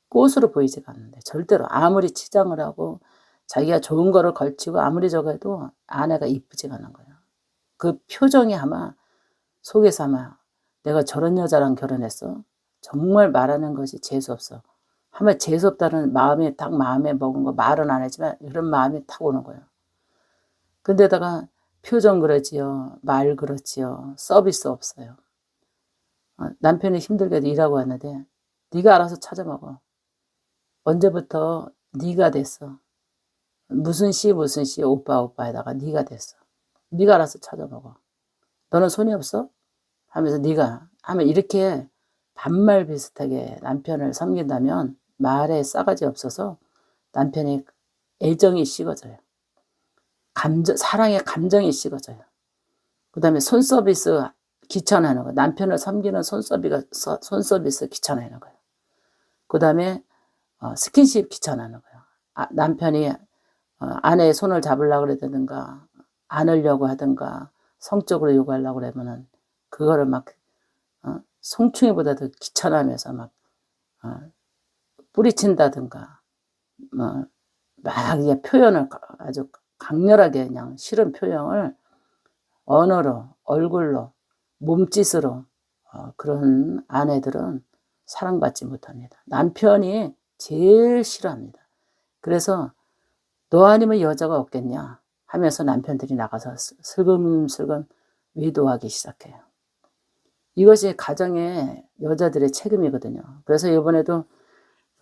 꽃으로 보이지가 않는데 절대로 아무리 치장을 하고 자기가 좋은 거를 걸치고 아무리 저거 해도 아내가 이쁘지가 않은 거예요. 그 표정이 아마 속에서 아마 내가 저런 여자랑 결혼했어? 정말 말하는 것이 재수없어. 아마 재수없다는 마음이 딱 마음에 먹은 거 말은 안 하지만 이런 마음이 탁 오는 거예요. 근데다가 표정 그러지요. 말 그렇지요. 서비스 없어요. 남편이 힘들게도 일하고 왔는데 네가 알아서 찾아 먹어. 언제부터 네가 됐어. 무슨 씨 오빠에다가 네가 됐어. 네가 알아서 찾아 먹어. 너는 손이 없어? 하면서 네가 하면 이렇게 반말 비슷하게 남편을 섬긴다면 말에 싸가지 없어서 남편이 애정이 식어져요. 사랑의 감정이 식어져요. 그 다음에 손서비스 귀찮아하는 거예요. 남편을 섬기는 손서비스 귀찮아하는 거예요. 그 다음에 스킨십 귀찮아하는 거예요. 남편이 아내의 손을 잡으려고 그러든가 안으려고 하든가 성적으로 요구하려고 그러면은 그거를 막 송충이보다도 귀찮아하면서 막 뿌리친다든가 막 이게 표현을 아주 강렬하게 그냥 싫은 표현을 언어로 얼굴로 몸짓으로 그런 아내들은 사랑받지 못합니다. 남편이 제일 싫어합니다. 그래서 너 아니면 여자가 없겠냐 하면서 남편들이 나가서 슬금슬금 외도하기 시작해요. 이것이 가정의 여자들의 책임이거든요. 그래서 이번에도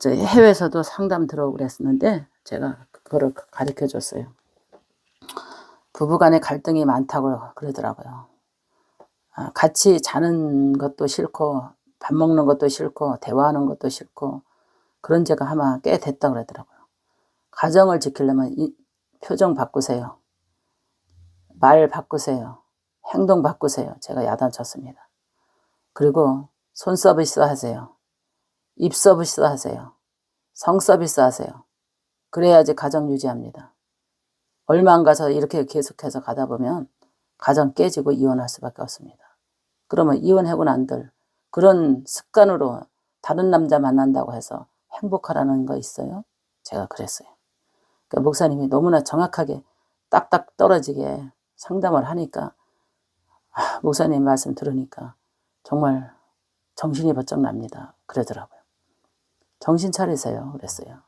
해외에서도 상담 들어오고 그랬었는데 제가 그거를 가르쳐 줬어요. 부부간에 갈등이 많다고 그러더라고요. 같이 자는 것도 싫고 밥 먹는 것도 싫고 대화하는 것도 싫고 그런 지가 아마 꽤 됐다고 그러더라고요. 가정을 지키려면 표정 바꾸세요. 말 바꾸세요. 행동 바꾸세요. 제가 야단쳤습니다. 그리고 손 서비스 하세요. 입 서비스 하세요. 성 서비스 하세요. 그래야지 가정 유지합니다. 얼마 안 가서 이렇게 계속해서 가다 보면 가정 깨지고 이혼할 수밖에 없습니다. 그러면 이혼하고 난들 그런 습관으로 다른 남자 만난다고 해서 행복하라는 거 있어요? 제가 그랬어요. 그러니까 목사님이 너무나 정확하게 딱딱 떨어지게 상담을 하니까 목사님 말씀 들으니까 정말 정신이 번쩍 납니다. 그러더라고요. 정신 차리세요. 그랬어요.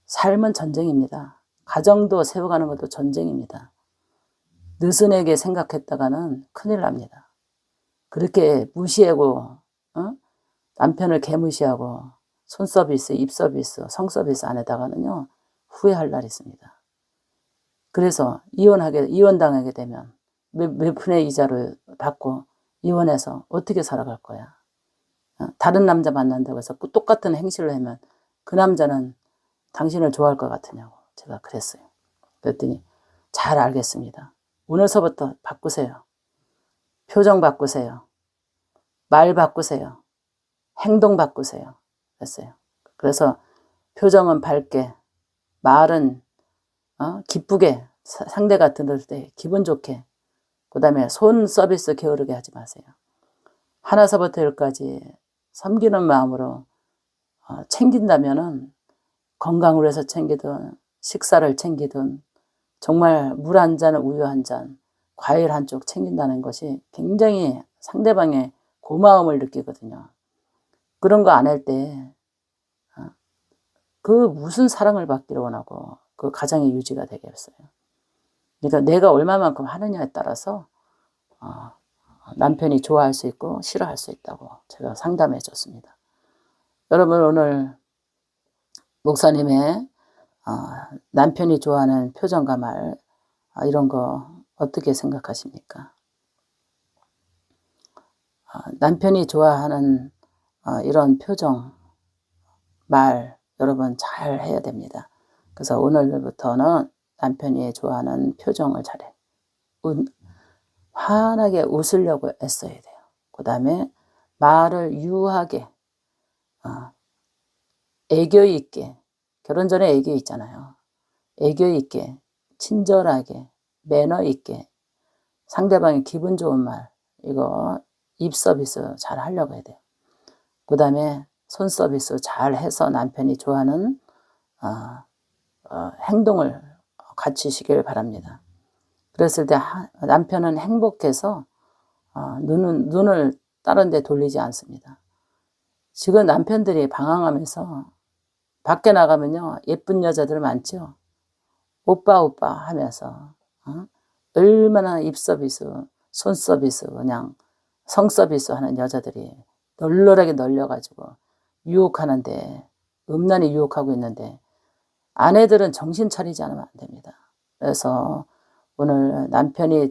삶은 전쟁입니다. 가정도 세워가는 것도 전쟁입니다. 느슨하게 생각했다가는 큰일 납니다. 그렇게 무시하고 남편을 개무시하고 손 서비스, 입 서비스, 성 서비스 안 해다가는요 후회할 날이 있습니다. 그래서 이혼당하게 되면 몇 푼의 이자를 받고 이혼해서 어떻게 살아갈 거야? 다른 남자 만난다고 해서 똑같은 행실을 하면 그 남자는 당신을 좋아할 것 같으냐고 제가 그랬어요. 그랬더니 잘 알겠습니다. 오늘서부터 바꾸세요. 표정 바꾸세요. 말 바꾸세요. 행동 바꾸세요. 그랬어요. 그래서 표정은 밝게, 말은 기쁘게, 상대가 들을 때 기분 좋게, 그 다음에 손 서비스 게으르게 하지 마세요. 하나서부터 열까지 섬기는 마음으로 챙긴다면은 건강을 위해서 챙기든 식사를 챙기든 정말 물 한 잔, 우유 한 잔, 과일 한 쪽 챙긴다는 것이 굉장히 상대방의 고마움을 느끼거든요. 그런 거 안 할 때 그 무슨 사랑을 받기를 원하고 그 가정의 유지가 되겠어요. 그러니까 내가 얼마만큼 하느냐에 따라서 남편이 좋아할 수 있고 싫어할 수 있다고 제가 상담해 줬습니다. 여러분 오늘 목사님의 남편이 좋아하는 표정과 말 이런 거 어떻게 생각하십니까? 남편이 좋아하는 이런 표정, 말 여러분 잘 해야 됩니다. 그래서 오늘부터는 남편이 좋아하는 표정을 잘해. 환하게 웃으려고 애써야 돼요. 그 다음에 말을 유하게 애교 있게 결혼 전에 애교 있잖아요. 애교 있게 친절하게 매너 있게 상대방이 기분 좋은 말 이거 입 서비스 잘 하려고 해야 돼요. 그 다음에 손 서비스 잘 해서 남편이 좋아하는 행동을 갖추시길 바랍니다. 그랬을 때 남편은 행복해서 눈을 다른 데 돌리지 않습니다. 지금 남편들이 방황하면서 밖에 나가면요, 예쁜 여자들 많죠. 오빠 오빠 하면서 얼마나 입 서비스, 손 서비스, 그냥 성 서비스 하는 여자들이 널널하게 널려가지고 유혹하는데, 음란히 유혹하고 있는데 아내들은 정신 차리지 않으면 안 됩니다. 그래서 오늘 남편이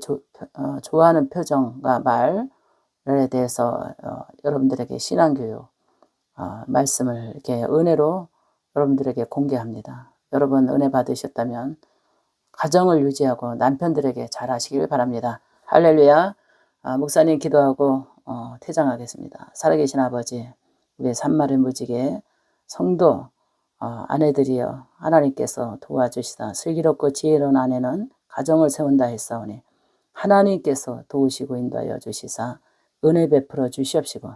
좋아하는 표정과 말에 대해서 여러분들에게 신앙교육 말씀을 이렇게 은혜로 여러분들에게 공개합니다. 여러분 은혜 받으셨다면 가정을 유지하고 남편들에게 잘하시길 바랍니다. 할렐루야. 목사님 기도하고 퇴장하겠습니다. 살아계신 아버지, 우리 산마리 무지개 성도 아내들이여, 하나님께서 도와주시다 슬기롭고 지혜로운 아내는 가정을 세운다 했사오니 하나님께서 도우시고 인도하여 주시사 은혜 베풀어 주시옵시고,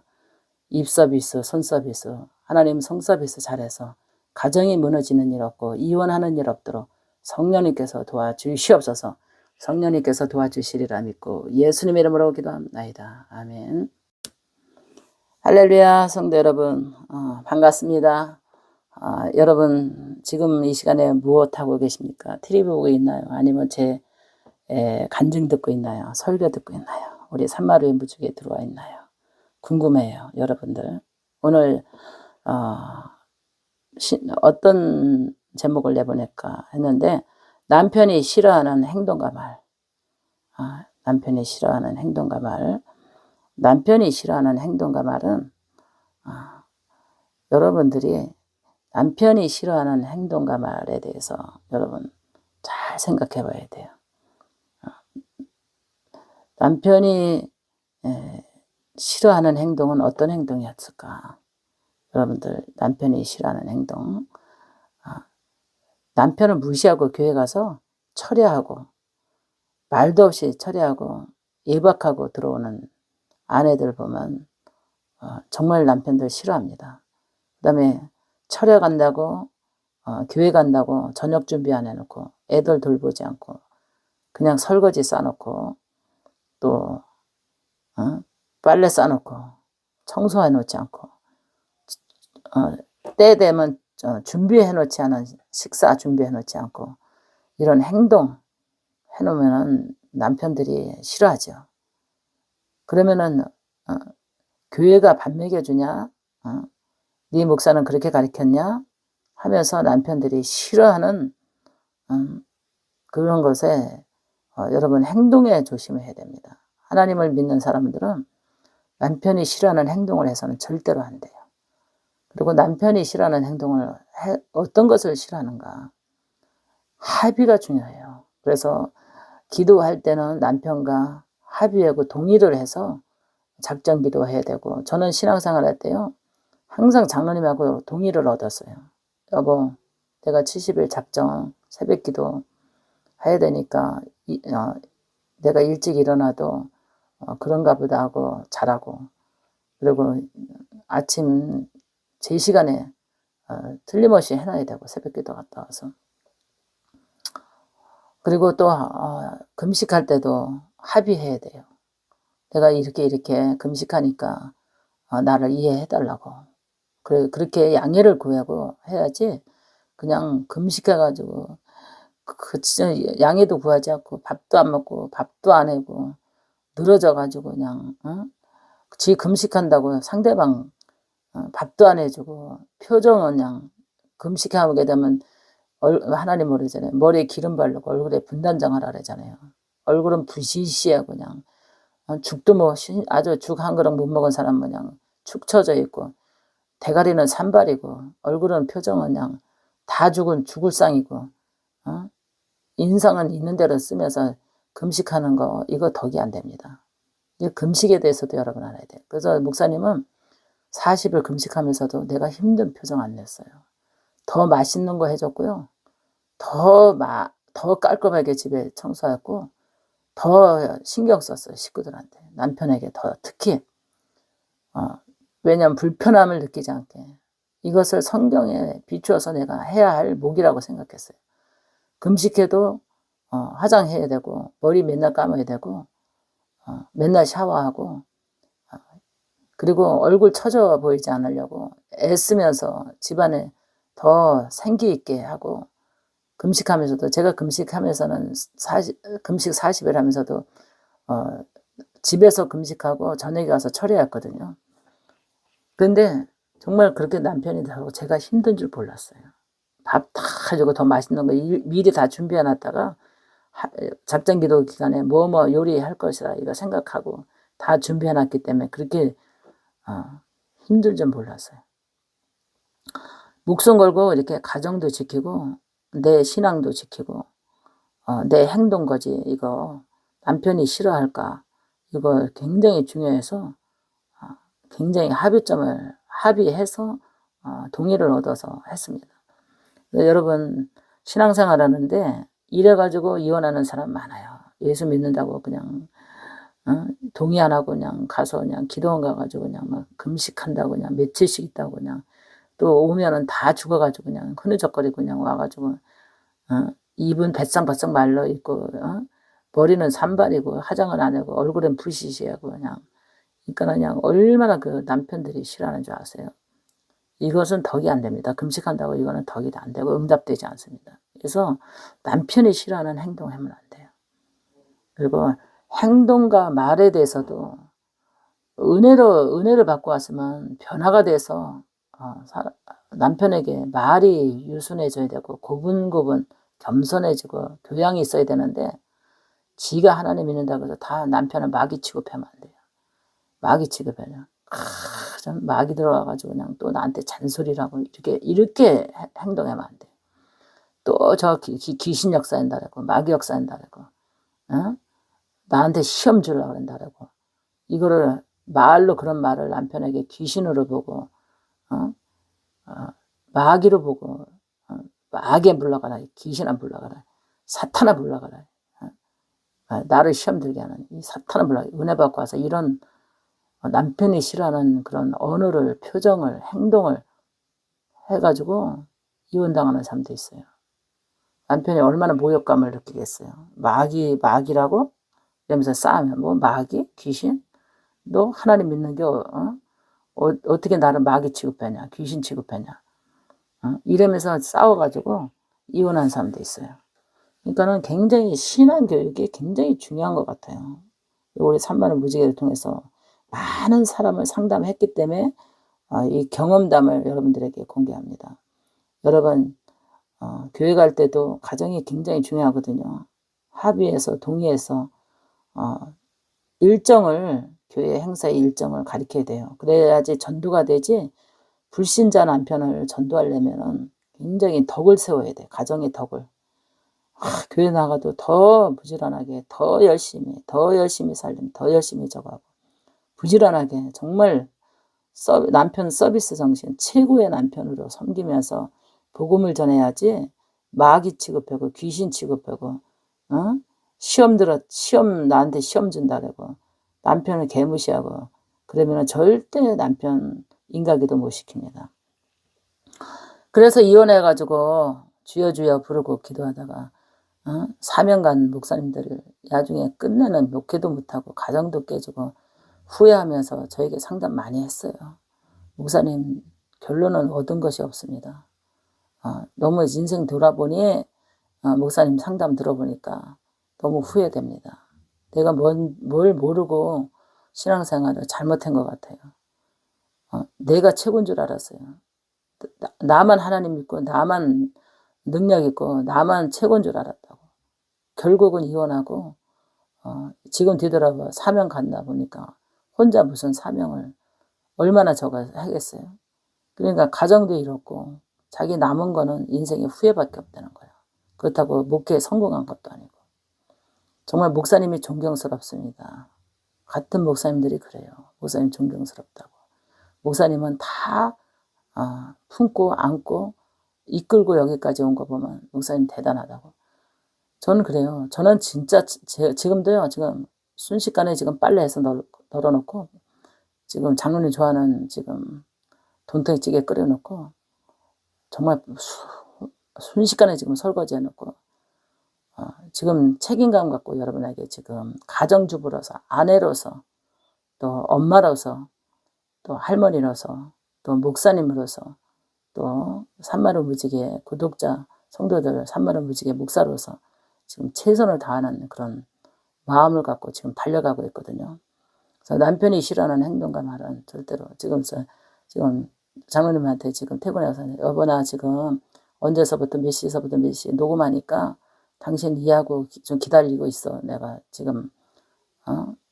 입 서비스, 손 서비스, 하나님 성 서비스 잘해서 가정이 무너지는 일 없고 이혼하는 일 없도록 성령님께서 도와주시옵소서. 성령님께서 도와주시리라 믿고 예수님 이름으로 기도합니다. 아멘. 할렐루야. 성도 여러분, 반갑습니다. 여러분 지금 이 시간에 무엇하고 계십니까? TV 보고 있나요? 아니면 제 간증 듣고 있나요? 설교 듣고 있나요? 우리 산마루의 무지개에 들어와 있나요? 궁금해요, 여러분들. 오늘 어떤 제목을 내보낼까 했는데, 남편이 싫어하는 행동과 말. 남편이 싫어하는 행동과 말. 남편이 싫어하는 행동과 말은 여러분들이 남편이 싫어하는 행동과 말에 대해서 여러분 잘 생각해 봐야 돼요. 남편이 싫어하는 행동은 어떤 행동이었을까? 여러분들 남편이 싫어하는 행동, 남편을 무시하고 교회 가서 철회하고 말도 없이 철회하고 예박하고 들어오는 아내들 보면 정말 남편들 싫어합니다. 그 다음에 철회 간다고 교회 간다고 저녁 준비 안 해놓고 애들 돌보지 않고 그냥 설거지 싸놓고 또 빨래 싸놓고 청소해 놓지 않고 때 되면 준비해 놓지 않은 식사 준비해 놓지 않고 이런 행동 해놓으면 남편들이 싫어하죠. 그러면은 교회가 밥 먹여주냐, 네 목사는 그렇게 가르쳤냐 하면서 남편들이 싫어하는 그런 것에 여러분 행동에 조심해야 됩니다. 하나님을 믿는 사람들은 남편이 싫어하는 행동을 해서는 절대로 안 돼요. 그리고 남편이 싫어하는 행동을 어떤 것을 싫어하는가, 합의가 중요해요. 그래서 기도할 때는 남편과 합의하고 동의를 해서 작전 기도해야 되고, 저는 신앙생활 할 때요 항상 장로님하고 동의를 얻었어요. 여보, 내가 70일 작정 새벽 기도 해야 되니까 내가 일찍 일어나도 그런가 보다 하고 잘하고, 그리고 아침 제 시간에 틀림없이 해놔야 되고, 새벽 기도 갔다 와서. 그리고 또 금식할 때도 합의해야 돼요. 내가 이렇게 금식하니까 나를 이해해달라고. 그렇게 양해를 구하고 해야지, 그냥 금식해가지고 진짜 양해도 구하지 않고 밥도 안 먹고 밥도 안 해고 늘어져가지고 그냥 지 금식한다고 상대방 밥도 안 해주고 표정은 그냥 금식하게 되면 하나님 모르잖아요. 머리에 기름 바르고 얼굴에 분단장 하라 그러잖아요. 얼굴은 부시시하고 그냥 죽도 뭐 아주 죽 한 그릇 못 먹은 사람 그냥 축 처져 있고, 대가리는 산발이고 얼굴은 표정은 그냥 다 죽을 상이고 인상은 있는 대로 쓰면서 금식하는 거, 이거 덕이 안 됩니다. 이 금식에 대해서도 여러분 알아야 돼요. 그래서 목사님은 40일 금식하면서도 내가 힘든 표정 안 냈어요. 더 맛있는 거 해줬고요. 더 깔끔하게 집에 청소했고, 더 신경 썼어요. 식구들한테. 남편에게 더 특히 왜냐하면 불편함을 느끼지 않게. 이것을 성경에 비추어서 내가 해야 할 목이라고 생각했어요. 금식해도 화장해야 되고 머리 맨날 감아야 되고 맨날 샤워하고 그리고 얼굴 처져 보이지 않으려고 애쓰면서 집안에 더 생기 있게 하고 금식하면서도 제가 금식하면서는 금식 40일 하면서도 집에서 금식하고 저녁에 가서 철회했거든요. 근데 정말 그렇게 남편이 하고 제가 힘든 줄 몰랐어요. 밥 다 해주고 더 맛있는 거 미리 다 준비해 놨다가 작전 기도 기간에 뭐 요리할 것이다 이거 생각하고 다 준비해 놨기 때문에 그렇게 힘들 줄 몰랐어요. 목숨 걸고 이렇게 가정도 지키고 내 신앙도 지키고 내 행동거지 이거 남편이 싫어할까 이거 굉장히 중요해서 굉장히 합의해서 동의를 얻어서 했습니다. 여러분 신앙생활 하는데 이래가지고 이혼하는 사람 많아요. 예수 믿는다고 그냥 동의 안 하고 그냥 가서 그냥 기도원 가가지고 그냥 막 금식한다고 그냥 며칠씩 있다고 그냥 또 오면은 다 죽어가지고 그냥 흐느적거리고 그냥 와가지고 입은 배싹배싹 말라 있고 머리는 산발이고 화장을 안 하고 얼굴은 부시시하고 그러니까 그냥 얼마나 그 남편들이 싫어하는 줄 아세요? 이것은 덕이 안 됩니다. 금식한다고 이거는 덕이 안 되고 응답되지 않습니다. 그래서 남편이 싫어하는 행동하면 안 돼요. 그리고 행동과 말에 대해서도 은혜를 받고 왔으면 변화가 돼서 남편에게 말이 유순해져야 되고 고분고분 겸손해지고 교양이 있어야 되는데 지가 하나님 믿는다고 해서 다 남편을 마귀 취급하면 안 돼요. 마귀 취급하면 좀 마귀 들어와가지고 그냥 또 나한테 잔소리를 하고 이렇게 행동하면 안 돼요. 또 저 귀신 역사한다라고 마귀 역사한다라고 나한테 시험 주려고 한다라고 이거를 말로 그런 말을 남편에게 귀신으로 보고 마귀로 보고 마귀에 물러가라 귀신아 물러가라 사탄아 물러가라 나를 시험 들게 하는 이 사탄아 물러가라 은혜 받고 와서 이런 남편이 싫어하는 그런 언어를 표정을 행동을 해가지고 이혼당하는 사람도 있어요. 남편이 얼마나 모욕감을 느끼겠어요. 마귀라고 이러면서 싸우면 뭐 마귀 귀신 너 하나님 믿는 게 어떻게 나를 마귀 취급하냐 귀신 취급하냐 이러면서 싸워가지고 이혼한 사람도 있어요. 그러니까는 굉장히 신앙교육이 굉장히 중요한 것 같아요. 우리 3만원 무지개를 통해서 많은 사람을 상담했기 때문에 이 경험담을 여러분들에게 공개합니다. 여러분 교회 갈 때도 가정이 굉장히 중요하거든요. 합의해서 동의해서 일정을 교회 행사의 일정을 가리켜야 돼요. 그래야지 전도가 되지 불신자 남편을 전도하려면 굉장히 덕을 세워야 돼. 가정의 덕을. 교회 나가도 더 부지런하게 더 열심히 살림 더 열심히 저거하고 부지런하게 정말 남편 서비스 정신 최고의 남편으로 섬기면서 복음을 전해야지 마귀 취급하고 귀신 취급하고 시험 나한테 시험 준다라고 남편을 개무시하고 그러면 절대 남편 인가기도 못 시킵니다. 그래서 이혼해가지고 주여 부르고 기도하다가 사명간 목사님들을 나중에 끝내는 목회도 못하고 가정도 깨지고 후회하면서 저에게 상담 많이 했어요. 목사님 결론은 얻은 것이 없습니다. 너무 인생 돌아보니 목사님 상담 들어보니까 너무 후회됩니다. 내가 뭘 모르고 신앙생활을 잘못한 것 같아요. 내가 최고인 줄 알았어요. 나만 하나님 믿고 나만 능력 있고 나만 최고인 줄 알았다고. 결국은 이혼하고 지금 뒤돌아봐 사명 갔나 보니까 혼자 무슨 사명을 얼마나 저거 하겠어요. 그러니까 가정도 이렇고 자기 남은 거는 인생에 후회밖에 없다는 거예요. 그렇다고 목회에 성공한 것도 아니고. 정말 목사님이 존경스럽습니다. 같은 목사님들이 그래요. 목사님 존경스럽다고. 목사님은 다 품고 안고 이끌고 여기까지 온 거 보면 목사님 대단하다고. 저는 그래요. 저는 진짜 지금도요. 지금 순식간에 지금 빨래해서 널어놓고 지금 장로님 좋아하는 지금 돈탕찌개 끓여놓고 정말 순식간에 지금 설거지 해놓고 지금 책임감 갖고 여러분에게 지금 가정주부로서, 아내로서, 또 엄마로서, 또 할머니로서, 또 목사님으로서, 또 산마루 무지개 구독자 성도들 산마루 무지개 목사로서 지금 최선을 다하는 그런 마음을 갖고 지금 달려가고 있거든요. 그래서 남편이 싫어하는 행동과 말은 절대로 지금 장로님한테 지금 퇴근해서 여보 나 지금 언제서부터 몇 시서부터 몇 시 녹음하니까 당신 이해하고 좀 기다리고 있어. 내가 지금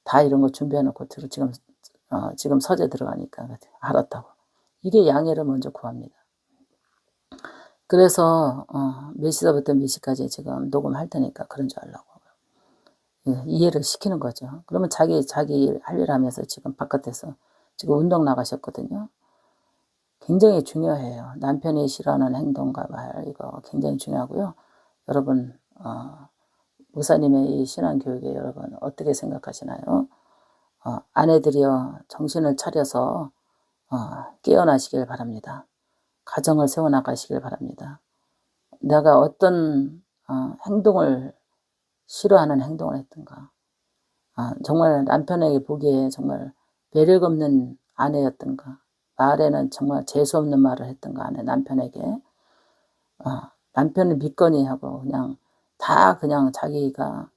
다 이런 거 준비해놓고 지금 서재 들어가니까 알았다고. 이게 양해를 먼저 구합니다. 그래서 몇 시서부터 몇 시까지 지금 녹음할 테니까 그런 줄 알라고 이해를 시키는 거죠. 그러면 자기 할 일 하면서 지금 바깥에서 지금 운동 나가셨거든요. 굉장히 중요해요. 남편이 싫어하는 행동과 말 이거 굉장히 중요하고요. 여러분 목사님의 이 신앙교육에 여러분 어떻게 생각하시나요? 아내들이여 정신을 차려서 깨어나시길 바랍니다. 가정을 세워나가시길 바랍니다. 내가 어떤 행동을 싫어하는 행동을 했던가 정말 남편에게 보기에 정말 매력 없는 아내였던가 말에는 정말 재수없는 말을 했던가 하는 남편에게 남편을 믿거니 하고 그냥 자기가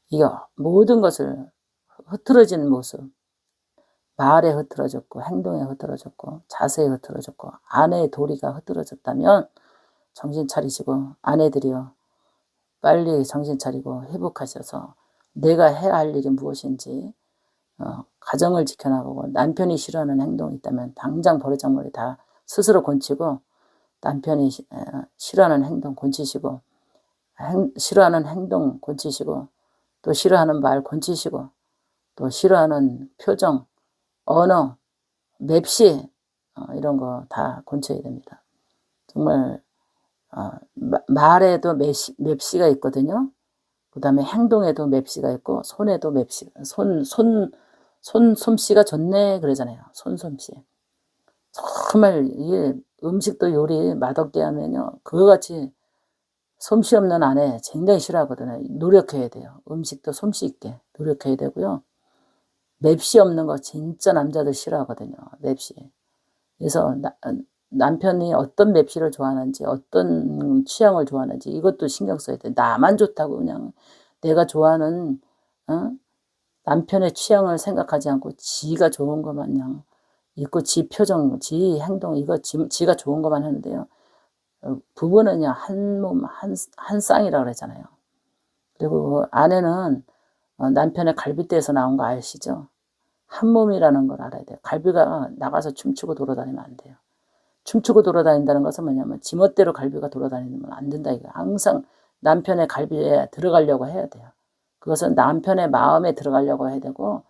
이거 모든 것을 흐트러진 모습 말에 흐트러졌고 행동에 흐트러졌고 자세에 흐트러졌고 아내의 도리가 흐트러졌다면 정신 차리시고 아내들이여 빨리 정신 차리고 회복하셔서 내가 해야 할 일이 무엇인지 가정을 지켜나가고 남편이 싫어하는 행동이 있다면 당장 버르장머리 다 스스로 고치고 남편이 싫어하는 행동 고치시고 싫어하는 행동 고치시고 또 싫어하는 말 고치시고 또 싫어하는 표정, 언어, 맵시 이런 거 다 고쳐야 됩니다. 정말 말에도 맵시가 있거든요. 그 다음에 행동에도 맵시가 있고 손에도 맵시 솜씨가 좋네 그러잖아요. 솜씨. 정말 이게 음식도 요리 맛없게 하면요. 그거같이 솜씨 없는 아내 굉장히 싫어하거든요. 노력해야 돼요. 음식도 솜씨 있게 노력해야 되고요. 맵시 없는 거 진짜 남자들 싫어하거든요. 맵시. 그래서 남편이 어떤 맵시를 좋아하는지 어떤 취향을 좋아하는지 이것도 신경 써야 돼. 나만 좋다고 그냥 내가 좋아하는 남편의 취향을 생각하지 않고 지가 좋은 것만 그냥 있고 지 표정, 지 행동 이거 지가 좋은 것만 하는데요. 부부는요 한 몸 한 쌍이라고 그러잖아요. 그리고 아내는 남편의 갈비뼈에서 나온 거 아시죠? 한 몸이라는 걸 알아야 돼요. 갈비가 나가서 춤추고 돌아다니면 안 돼요. 춤추고 돌아다닌다는 것은 뭐냐면 지멋대로 갈비가 돌아다니면 안 된다 이거예요. 항상 남편의 갈비에 들어가려고 해야 돼요. 그것은 남편의 마음에 들어가려고 해야 되고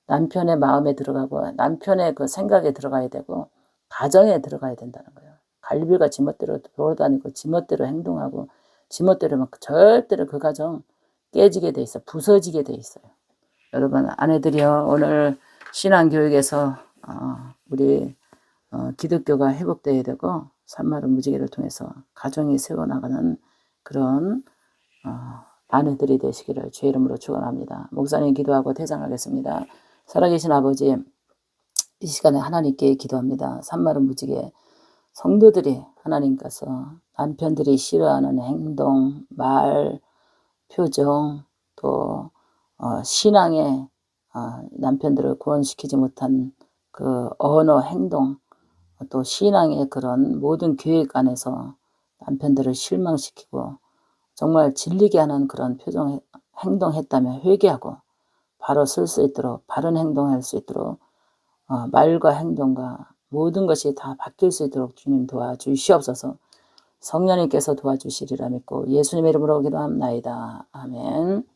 남편의 마음에 들어가고 남편의 그 생각에 들어가야 되고 가정에 들어가야 된다는 거예요. 갈비가 지멋대로 돌아다니고 지멋대로 행동하고 지멋대로면 절대로 그 가정 깨지게 돼 있어. 부서지게 돼 있어요. 여러분 아내들이요 오늘 신앙교육에서 우리 기독교가 회복되어야 되고 산마루 무지개를 통해서 가정이 세워나가는 그런 아내들이 되시기를 주의 이름으로 축원합니다. 목사님 기도하고 퇴장하겠습니다. 살아계신 아버지 이 시간에 하나님께 기도합니다. 산마루 무지개 성도들이 하나님께서 남편들이 싫어하는 행동, 말, 표정 또 신앙에 남편들을 구원시키지 못한 그 언어, 행동 또 신앙의 그런 모든 계획 안에서 남편들을 실망시키고 정말 질리게 하는 그런 표정, 행동했다면 회개하고 바로 쓸 수 있도록 바른 행동할 수 있도록 말과 행동과 모든 것이 다 바뀔 수 있도록 주님 도와주시옵소서. 성령님께서 도와주시리라 믿고 예수님의 이름으로 기도합나이다. 아멘.